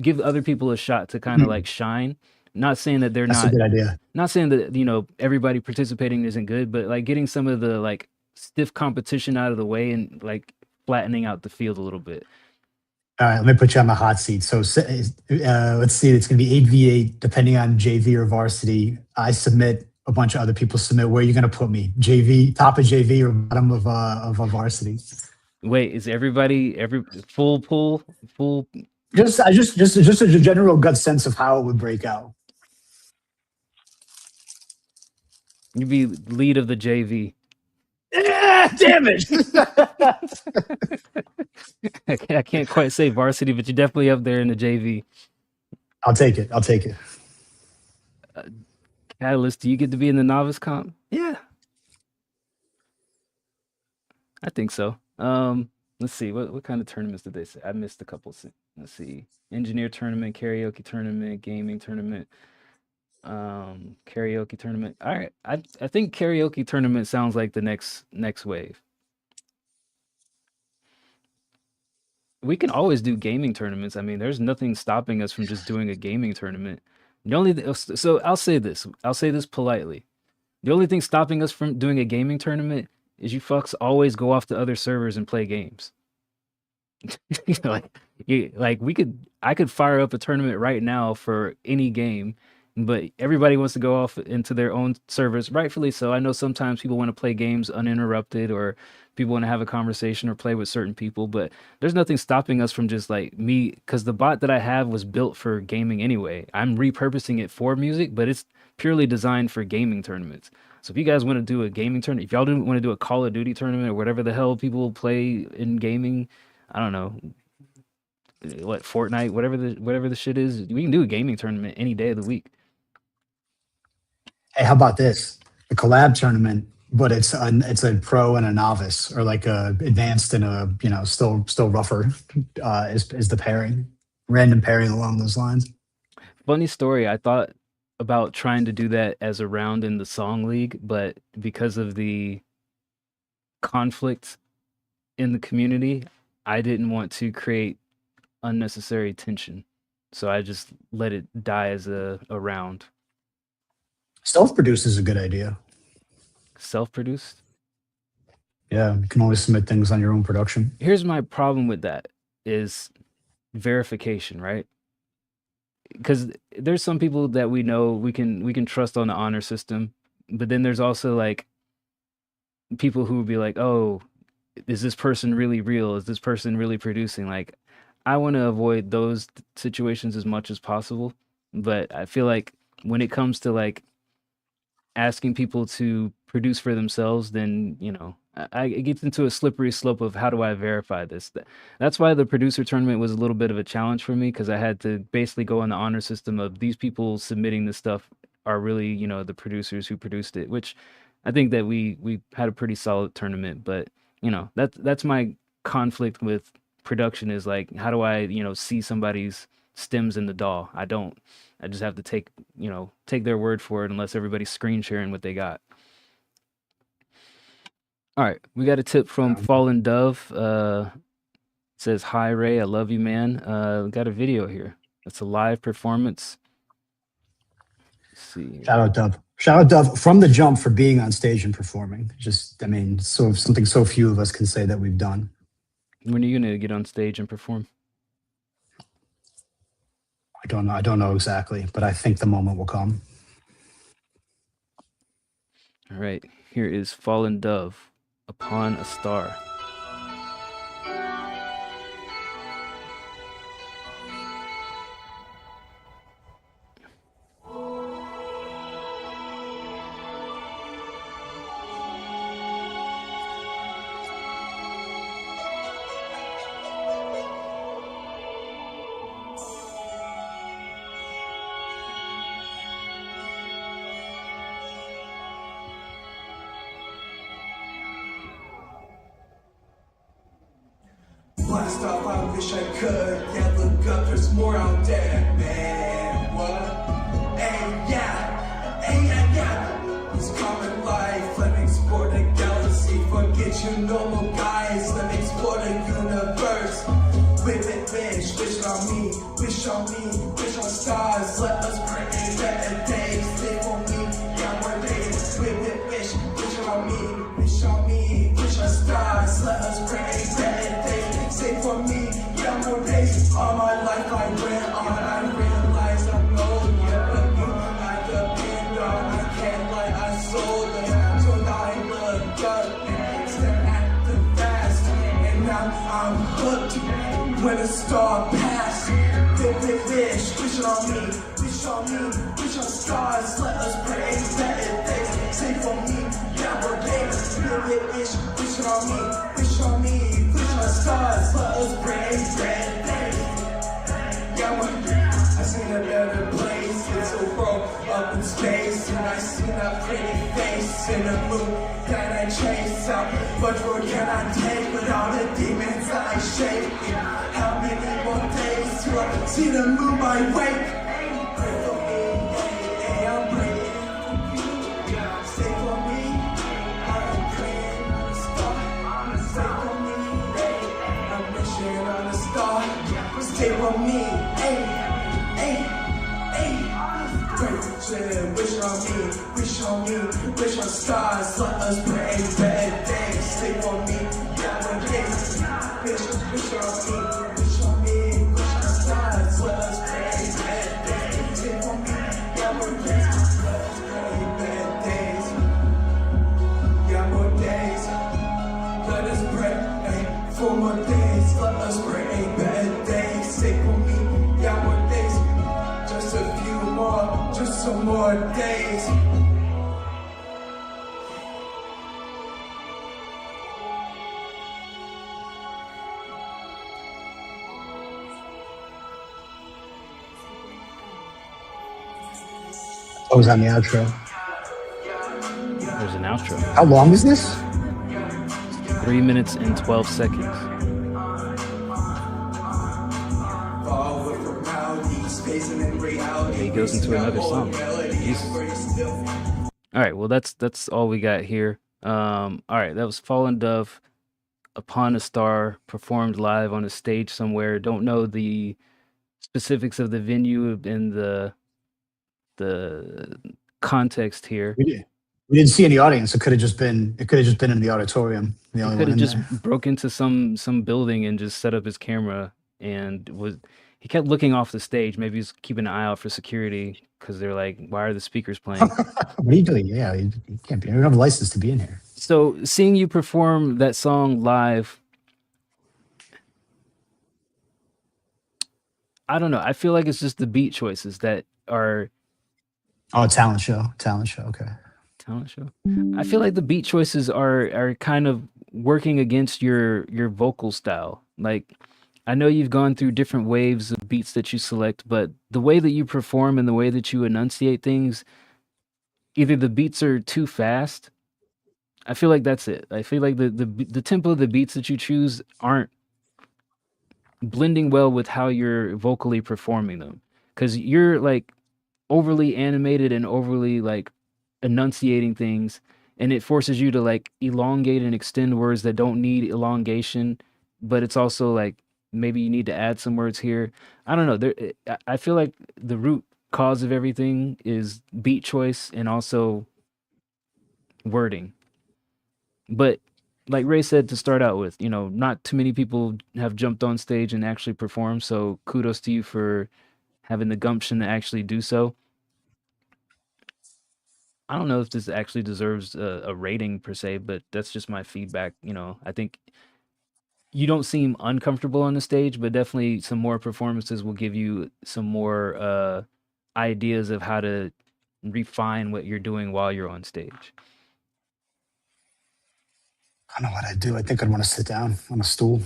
Speaker 13: give other people a shot to kind of like shine. Not saying that
Speaker 12: That's a good idea.
Speaker 13: Not saying that, everybody participating isn't good, but like getting some of the like stiff competition out of the way and like flattening out the field a little bit.
Speaker 12: All right, let me put you on the hot seat. So let's see, it's going to be 8v8, depending on JV or varsity. I submit, a bunch of other people submit. Where are you going to put me? JV, top of JV or bottom of a varsity?
Speaker 13: Wait, is everybody full pool?
Speaker 12: Just a general gut sense of how it would break out.
Speaker 13: You'd be lead of the JV.
Speaker 12: Damn it!
Speaker 13: I can't quite say varsity, but you're definitely up there in the JV.
Speaker 12: I'll take it.
Speaker 13: Catalyst, do you get to be in the novice comp? Yeah, I think so. Let's see, what kind of tournaments did they say? I missed a couple. Let's see, engineer tournament, karaoke tournament, gaming tournament, karaoke tournament. All right, I think karaoke tournament sounds like the next wave. We can always do gaming tournaments. I mean, there's nothing stopping us from just doing a gaming tournament. So I'll say this politely. The only thing stopping us from doing a gaming tournament is you fucks always go off to other servers and play games. I could fire up a tournament right now for any game, but everybody wants to go off into their own servers, rightfully so. I know sometimes people want to play games uninterrupted, or people want to have a conversation or play with certain people, but there's nothing stopping us from just like me, because the bot that I have was built for gaming anyway. I'm repurposing it for music, but it's purely designed for gaming tournaments. So if you guys want to do a gaming tournament, if y'all do want to do a Call of Duty tournament or whatever the hell people play in gaming, I don't know, what, Fortnite, whatever the shit is, we can do a gaming tournament any day of the week.
Speaker 12: Hey, how about this? A collab tournament, but it's a pro and a novice, or like a advanced and a still rougher is the pairing, random pairing along those lines.
Speaker 13: Funny story. I thought about trying to do that as a round in the song league, but because of the conflict in the community, I didn't want to create unnecessary tension, so I just let it die as a round.
Speaker 12: Self-produced is a good idea.
Speaker 13: Self-produced?
Speaker 12: Yeah, you can always submit things on your own production.
Speaker 13: Here's my problem with that is verification, right? Because there's some people that we know we can trust on the honor system, but then there's also like people who would be like, oh, is this person really real? Is this person really producing? Like, I want to avoid those situations as much as possible, but I feel like when it comes to like asking people to produce for themselves, then it gets into a slippery slope of how do I verify this. That's why the producer tournament was a little bit of a challenge for me, because I had to basically go on the honor system of these people submitting this stuff are really the producers who produced it, which I think that we had a pretty solid tournament. But that's my conflict with production, is like, how do I see somebody's stems in the DAW? I don't. I just have to take their word for it, unless everybody's screen sharing what they got. All right, we got a tip from Fallen Dove. Says, "Hi Ray, I love you, man." We got a video here. It's a live performance. Let's see.
Speaker 12: Shout out Dove. Shout out Dove from the jump for being on stage and performing. Just, I mean, something so few of us can say that we've done.
Speaker 13: When are you gonna get on stage and perform?
Speaker 12: I don't know exactly, but I think the moment will come.
Speaker 13: All right, here is Fallen Dove, Upon a Star.
Speaker 1: Blast off, I wish I could. Yeah, look up, there's more out there, man. What? Hey, yeah. Hey, yeah, yeah. It's common life. Let me explore the galaxy. Forget you normal guys. Let me explore the universe. Whip it, wish. Wish on me. Wish on me. Wish on stars. Let us create better days. Live for me. Yeah, more days. Whip it, wish. Wish on me. Wish on me. Wish on stars. Let us create better days. Say for me, yeah, more days. All my life I ran on. I realize I'm old, yeah, but you I depend on. I can't lie, I sold it. So now I look up and stare at the past, and now I'm hooked. When a star passed, wish on me, wish on me, wish on stars. Let us pray better days. Say for me, yeah, more days. Wish on me, wish on me. Stars, let us bring red days. Yeah, I seen a better place. It's a world up in space, and I seen that pretty face in the moon that I chase out. But what can I take with all the demons I shake? How many more days till I see the moon my way? Pray for me, hey, I'm praying for you. Stay for me, I'm praying on the star. Stay for me. On a star, stay with me, ayy, ayy, ayy. Pray, wish on me, wish on me, wish on stars. Let us pray bad days. Stay for me, yeah, one day. Wish on me, wish on me, wish on stars. Let us pray bad days. Stay for me, yeah, one day. Let us pray bad days. Yeah, more days. Let us pray, ayy, for more days. Let us pray a bad day. Stay for me, yeah, more days. Just a few more, just some more days.
Speaker 12: Oh, was on the outro.
Speaker 13: There's an outro.
Speaker 12: How long is this?
Speaker 13: 3 minutes and 12 seconds. He goes into another song. All right, well that's all we got here. All right, that was Fallen Dove, Upon a Star, performed live on a stage somewhere. Don't know the specifics of the venue and the context here.
Speaker 12: We didn't see any audience. It could have just been in the auditorium. The only
Speaker 13: He could
Speaker 12: one
Speaker 13: have
Speaker 12: in
Speaker 13: just
Speaker 12: there.
Speaker 13: broke into some building and just set up his camera, and he kept looking off the stage. Maybe he's keeping an eye out for security, because they're like, why are the speakers playing?
Speaker 12: What are you doing? Yeah, you can't be. You don't have a license to be in here.
Speaker 13: So seeing you perform that song live, I don't know. I feel like it's just the beat choices that are
Speaker 12: Oh, talent show. Okay.
Speaker 13: Talent show. I feel like the beat choices are kind of working against your vocal style. Like I know you've gone through different waves of beats that you select, but the way that you perform and the way that you enunciate things, either the beats are too fast. I feel like that's it. I feel like the tempo of the beats that you choose aren't blending well with how you're vocally performing them. Cause you're like overly animated and overly like enunciating things, and it forces you to like elongate and extend words that don't need elongation, but it's also like maybe you need to add some words here. I don't know. I feel like the root cause of everything is beat choice and also wording. But like Ray said to start out with, not too many people have jumped on stage and actually performed. So kudos to you for having the gumption to actually do so. I don't know if this actually deserves a rating per se, but that's just my feedback. I think you don't seem uncomfortable on the stage, but definitely some more performances will give you some more ideas of how to refine what you're doing while you're on stage.
Speaker 12: I don't know what I'd do. I think I'd want to sit down on a stool,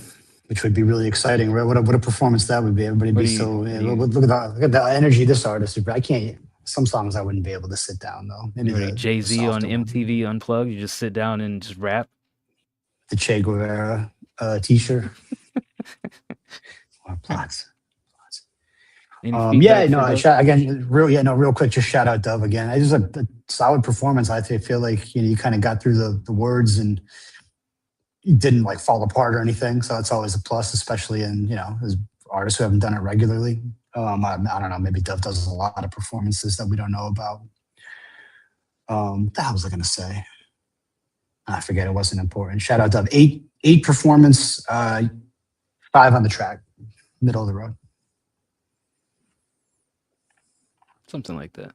Speaker 12: which would be really exciting. Right? What a performance that would be. Everybody
Speaker 13: What
Speaker 12: be
Speaker 13: do you-
Speaker 12: so.
Speaker 13: do
Speaker 12: Yeah,
Speaker 13: you-
Speaker 12: look at the energy of this artist. I can't. Some songs I wouldn't be able to sit down though. Maybe
Speaker 13: What are you,
Speaker 12: the
Speaker 13: Jay-Z on
Speaker 12: softer one.
Speaker 13: MTV Unplugged? You just sit down and just rap?
Speaker 12: The Che Guevara T-shirt or plots.
Speaker 13: Any
Speaker 12: Yeah,
Speaker 13: feedback
Speaker 12: no,
Speaker 13: for
Speaker 12: I
Speaker 13: Dove?
Speaker 12: again, real quick, just shout out Dove again. I just a solid performance. I feel like you kind of got through the words and you didn't like fall apart or anything. So it's always a plus, especially in as artists who haven't done it regularly. I don't know, maybe Dove does a lot of performances that we don't know about. What the hell was I gonna say? I forget. It wasn't important. Shout out Dove. Eight performance, 5 on the track, middle of the road.
Speaker 13: Something like that.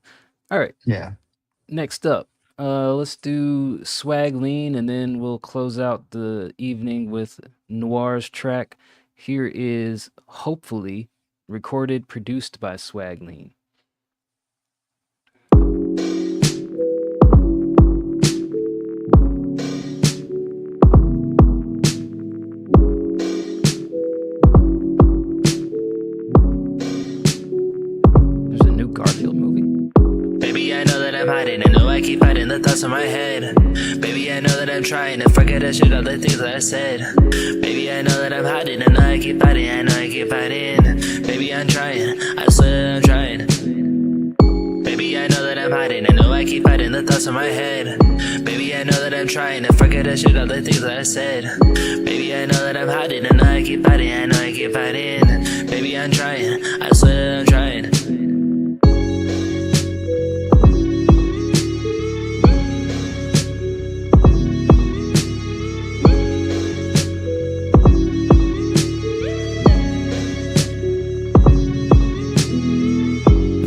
Speaker 13: All right.
Speaker 12: Yeah.
Speaker 13: Next up, let's do Swag Lean, and then we'll close out the evening with Noir's track. Here is Hopefully, recorded, produced by Swag Lean. There's a new Garfield movie.
Speaker 19: Baby, I know that I'm hiding. I know I keep hiding the thoughts in my head. Baby, I know that I'm trying to forget that shit, all the things that I said. Baby, I know that I'm hiding. I know I keep hiding. I know I keep hiding. Baby, I'm trying. I swear that I'm trying. Baby, I know that I'm hiding. I know I keep hiding the thoughts in my head. Baby, I know that I'm trying to forget that shit, all the things that I said. Baby, I know that I'm hiding. I know I keep hiding. I know I keep hiding. Baby, I'm trying. I swear that I'm trying.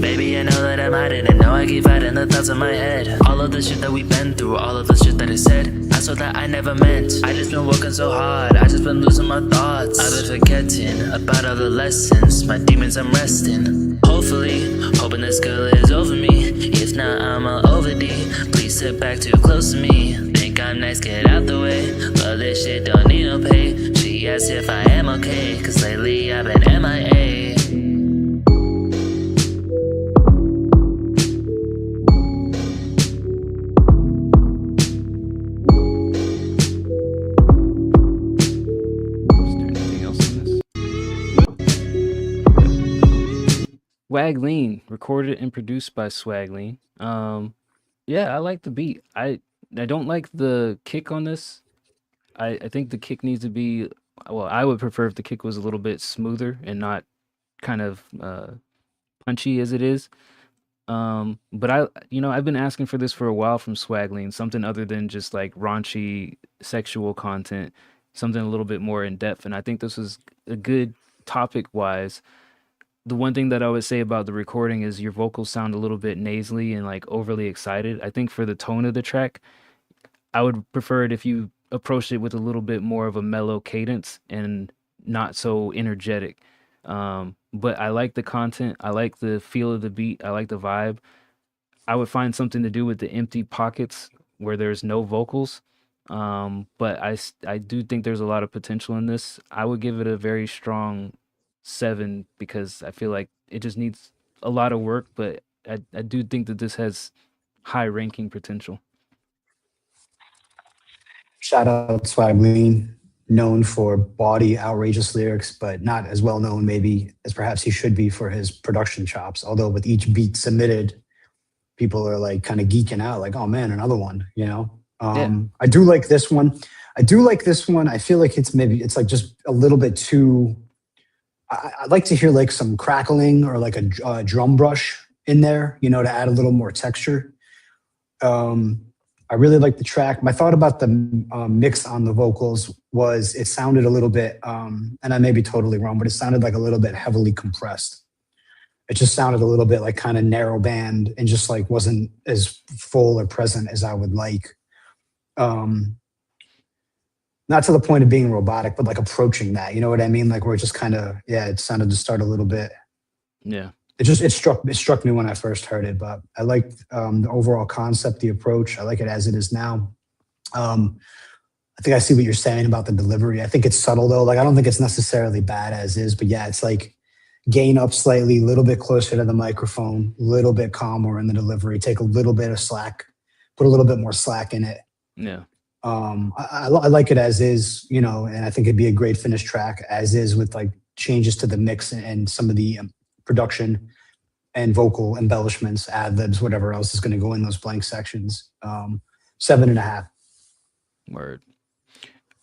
Speaker 19: Baby, I know that I'm hiding. I know I keep hiding the thoughts in my head. All of the shit that we've been through, all of the shit that I said, I saw that I never meant. I just been working so hard, I just been losing my thoughts. I've been forgetting about all the lessons, my demons I'm resting. Hopefully, hoping this girl is over me. If not, I'm a OVD. Please sit back too close to me. Think I'm nice, get out the way. Love this shit, don't need no pay. She asks if I am okay, cause lately I've been MIA.
Speaker 13: Swag Lean, recorded and produced by Swag Lean. Yeah, I like the beat. I don't like the kick on this. I think the kick needs to be, well, I would prefer if the kick was a little bit smoother and not kind of punchy as it is. But I've been asking for this for a while from Swag Lean, something other than just like raunchy sexual content, something a little bit more in depth. And I think this is a good topic wise. The one thing that I would say about the recording is your vocals sound a little bit nasally and like overly excited. I think for the tone of the track, I would prefer it if you approached it with a little bit more of a mellow cadence and not so energetic. But I like the content. I like the feel of the beat. I like the vibe. I would find something to do with the empty pockets where there's no vocals. But I do think there's a lot of potential in this. I would give it a very strong 7 because I feel like it just needs a lot of work, but I do think that this has high ranking potential.
Speaker 12: Shout out Swag Lean, known for bawdy, outrageous lyrics, but not as well known maybe as perhaps he should be for his production chops. Although with each beat submitted, people are like kind of geeking out, like, oh man, another one, you know? I do like this one. I feel like it's like just a little bit too, I'd like to hear like some crackling or like a drum brush in there, you know, to add a little more texture. I really like the track. My thought about the mix on the vocals was it sounded a little bit, and I may be totally wrong, but it sounded like a little bit heavily compressed. It just sounded a little bit like kind of narrow band and just like wasn't as full or present as I would like. Not to the point of being robotic, but like approaching that, you know what I mean? Like where it just kind of, it sounded to start a little bit.
Speaker 13: Yeah.
Speaker 12: It struck me when I first heard it, but I liked the overall concept, the approach. I like it as it is now. I think I see what you're saying about the delivery. I think it's subtle though. Like I don't think it's necessarily bad as is, but yeah, it's like gain up slightly, a little bit closer to the microphone, a little bit calmer in the delivery, take a little bit of slack, put a little bit more slack in it.
Speaker 13: Yeah.
Speaker 12: I like it as is, you know, and I think it'd be a great finished track as is with like changes to the mix and some of the production and vocal embellishments, ad libs, whatever else is going to go in those blank sections. 7.5.
Speaker 13: Word.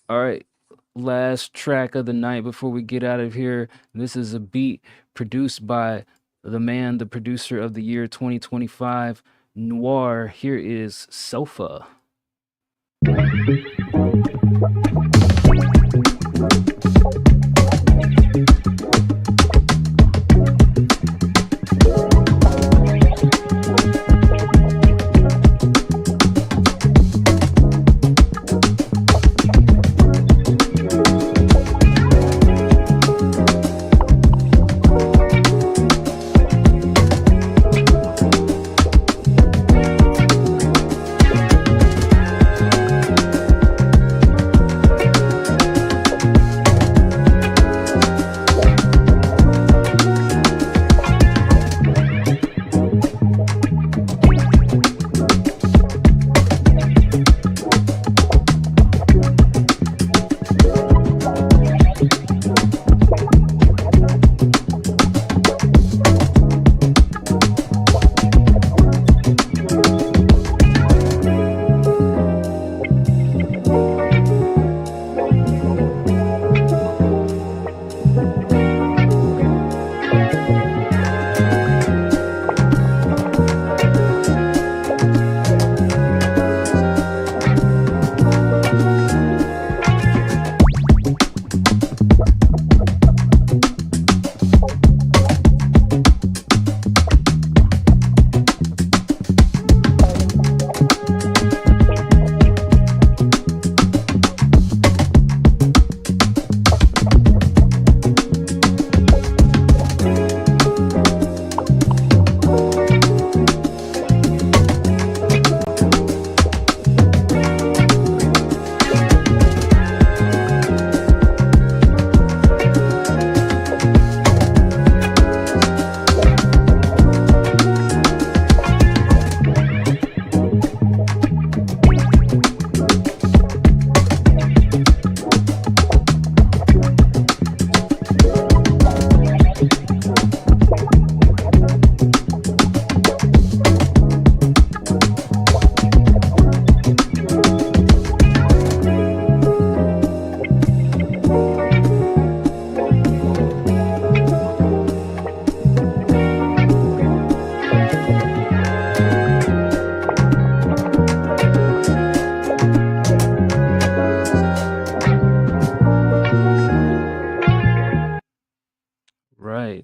Speaker 13: All right. Last track of the night before we get out of here. This is a beat produced by the producer of the year 2025, Noir. Here is Sofa.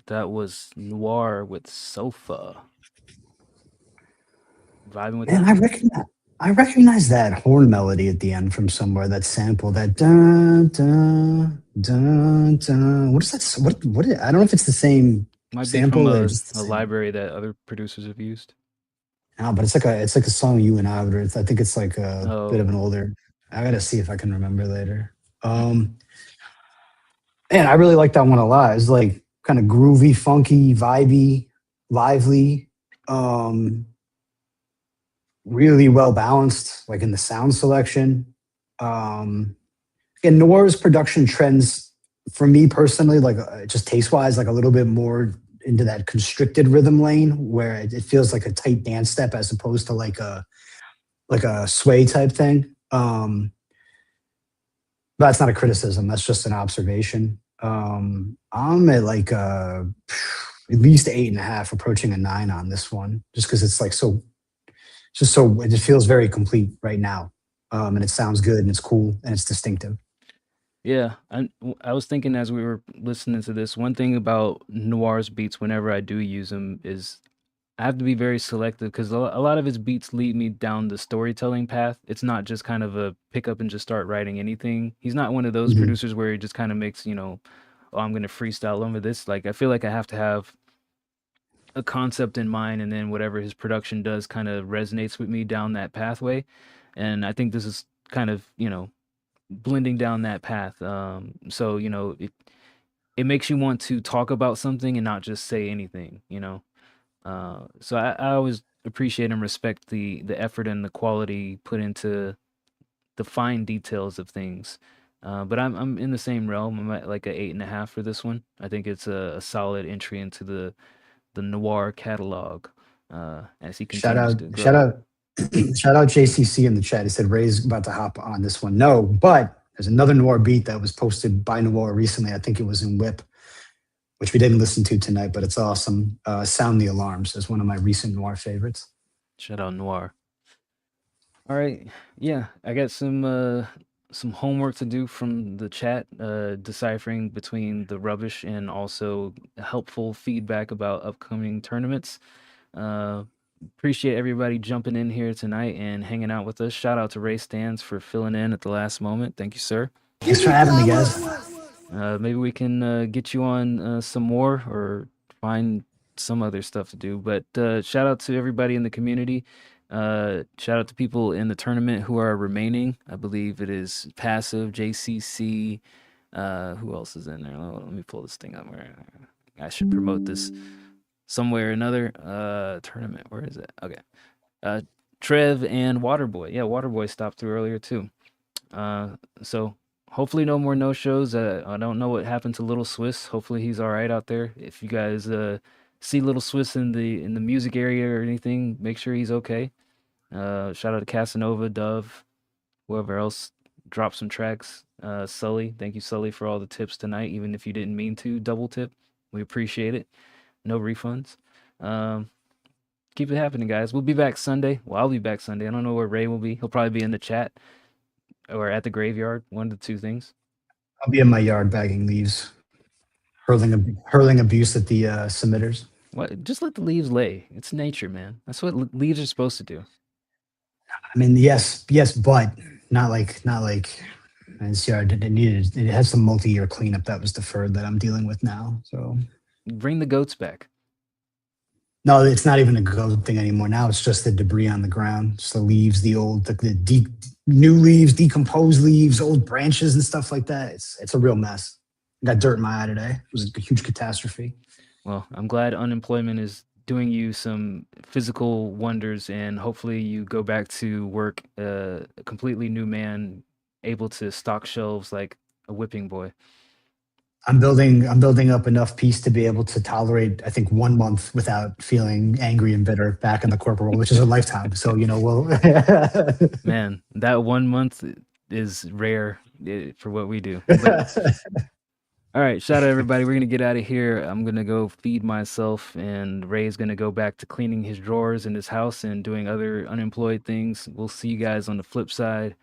Speaker 13: That was Noir with Sofa. Vibing with
Speaker 12: Man,
Speaker 13: that.
Speaker 12: I recognize that horn melody at the end from somewhere. That sample, that dun dun dun dun. What is that? I don't know if it's the same
Speaker 13: Might
Speaker 12: sample
Speaker 13: be
Speaker 12: or
Speaker 13: from
Speaker 12: just the
Speaker 13: a
Speaker 12: same.
Speaker 13: library that other producers have used.
Speaker 12: No, but it's like a song you and I would. I think it's like a bit of
Speaker 13: Oh,
Speaker 12: an older. I gotta see if I can remember later. And I really like that one a lot. It's like kind of groovy, funky, vibey, lively, um, really well balanced, like in the sound selection. Um, and Noir's production trends, for me personally, like just taste wise, like a little bit more into that constricted rhythm lane where it feels like a tight dance step as opposed to like a sway type thing. That's not a criticism. That's just an observation. I'm at like at least 8.5, approaching a 9 on this one, just because it's like so, just so it just feels very complete right now, and it sounds good and it's cool and it's distinctive.
Speaker 13: yeah. I was thinking as we were listening to this, one thing about Noir's beats, whenever I do use them, is I have to be very selective because a lot of his beats lead me down the storytelling path. It's not just kind of a pick up and just start writing anything. He's not one of those
Speaker 12: Mhm.
Speaker 13: producers where he just kind of makes, oh, I'm gonna freestyle over this. Like I feel like I have to have a concept in mind, and then whatever his production does kind of resonates with me down that pathway. And I think this is kind of, blending down that path. So it makes you want to talk about something and not just say anything. So I always appreciate and respect the effort and the quality put into the fine details of things. But I'm in the same realm. I'm at like a 8.5 for this one. I think it's a solid entry into the noir catalog as he
Speaker 12: Shout
Speaker 13: continues
Speaker 12: out,
Speaker 13: to
Speaker 12: shout
Speaker 13: grow.
Speaker 12: out, shout out JCC in the chat. He said Ray's about to hop on this one. No, but there's another Noir beat that was posted by Noir recently. I think it was in Whip, which we didn't listen to tonight, but it's awesome. Sound the Alarms is one of my recent Noir favorites.
Speaker 13: Shout out noir. All right. Yeah, I got some homework to do from the chat, deciphering between the rubbish and also helpful feedback about upcoming tournaments. Uh Appreciate everybody jumping in here tonight and hanging out with us. Shout out to Ray Stans for filling in at the last moment. Thank you, sir.
Speaker 12: Thanks for having me, guys.
Speaker 13: Maybe we can get you on some more or find some other stuff to do. But shout out to everybody in the community. Shout out to people in the tournament who are remaining. I believe it is Passive, JCC. Who else is in there? Let me pull this thing up. Where I should promote this somewhere or another. Tournament. Where is it? Okay. Uh, Trev and Waterboy. Yeah, Waterboy stopped through earlier too. So hopefully no more no shows. I don't know what happened to Little Swiss. Hopefully he's all right out there. If you guys see Little Swiss in the music area or anything, make sure he's okay. Shout out to Casanova, Dove, whoever else dropped some tracks. Sully, thank you Sully for all the tips tonight, even if you didn't mean to double tip. We appreciate it. No refunds. Um, Keep it happening, guys. We'll be back Sunday. Well, I'll be back Sunday. I don't know where Ray will be. He'll probably be in the chat or at the graveyard. One of the two things.
Speaker 12: I'll be in my yard bagging leaves, hurling abuse at the submitters.
Speaker 13: What? Just let the leaves lay. It's nature, man. That's what leaves are supposed to do.
Speaker 12: I mean, yes, but not like NCR it needed. It has some multi-year cleanup that was deferred that I'm dealing with now. So
Speaker 13: Bring the goats back.
Speaker 12: no, it's not even a goat thing anymore. Now it's just the debris on the ground, just the leaves, new leaves, decomposed leaves, old branches and stuff like that. It's a real mess. Got dirt in my eye today. It was a huge catastrophe.
Speaker 13: Well, I'm glad unemployment is doing you some physical wonders, and hopefully you go back to work a completely new man, able to stock shelves like a whipping boy.
Speaker 12: I'm building up enough peace to be able to tolerate, I think, 1 month without feeling angry and bitter back in the corporate world, which is a lifetime. So, we'll
Speaker 13: Man, that 1 month is rare for what we do. But, all right, shout out everybody. We're gonna get out of here. I'm gonna go feed myself, and Ray's gonna go back to cleaning his drawers in his house and doing other unemployed things. We'll see you guys on the flip side.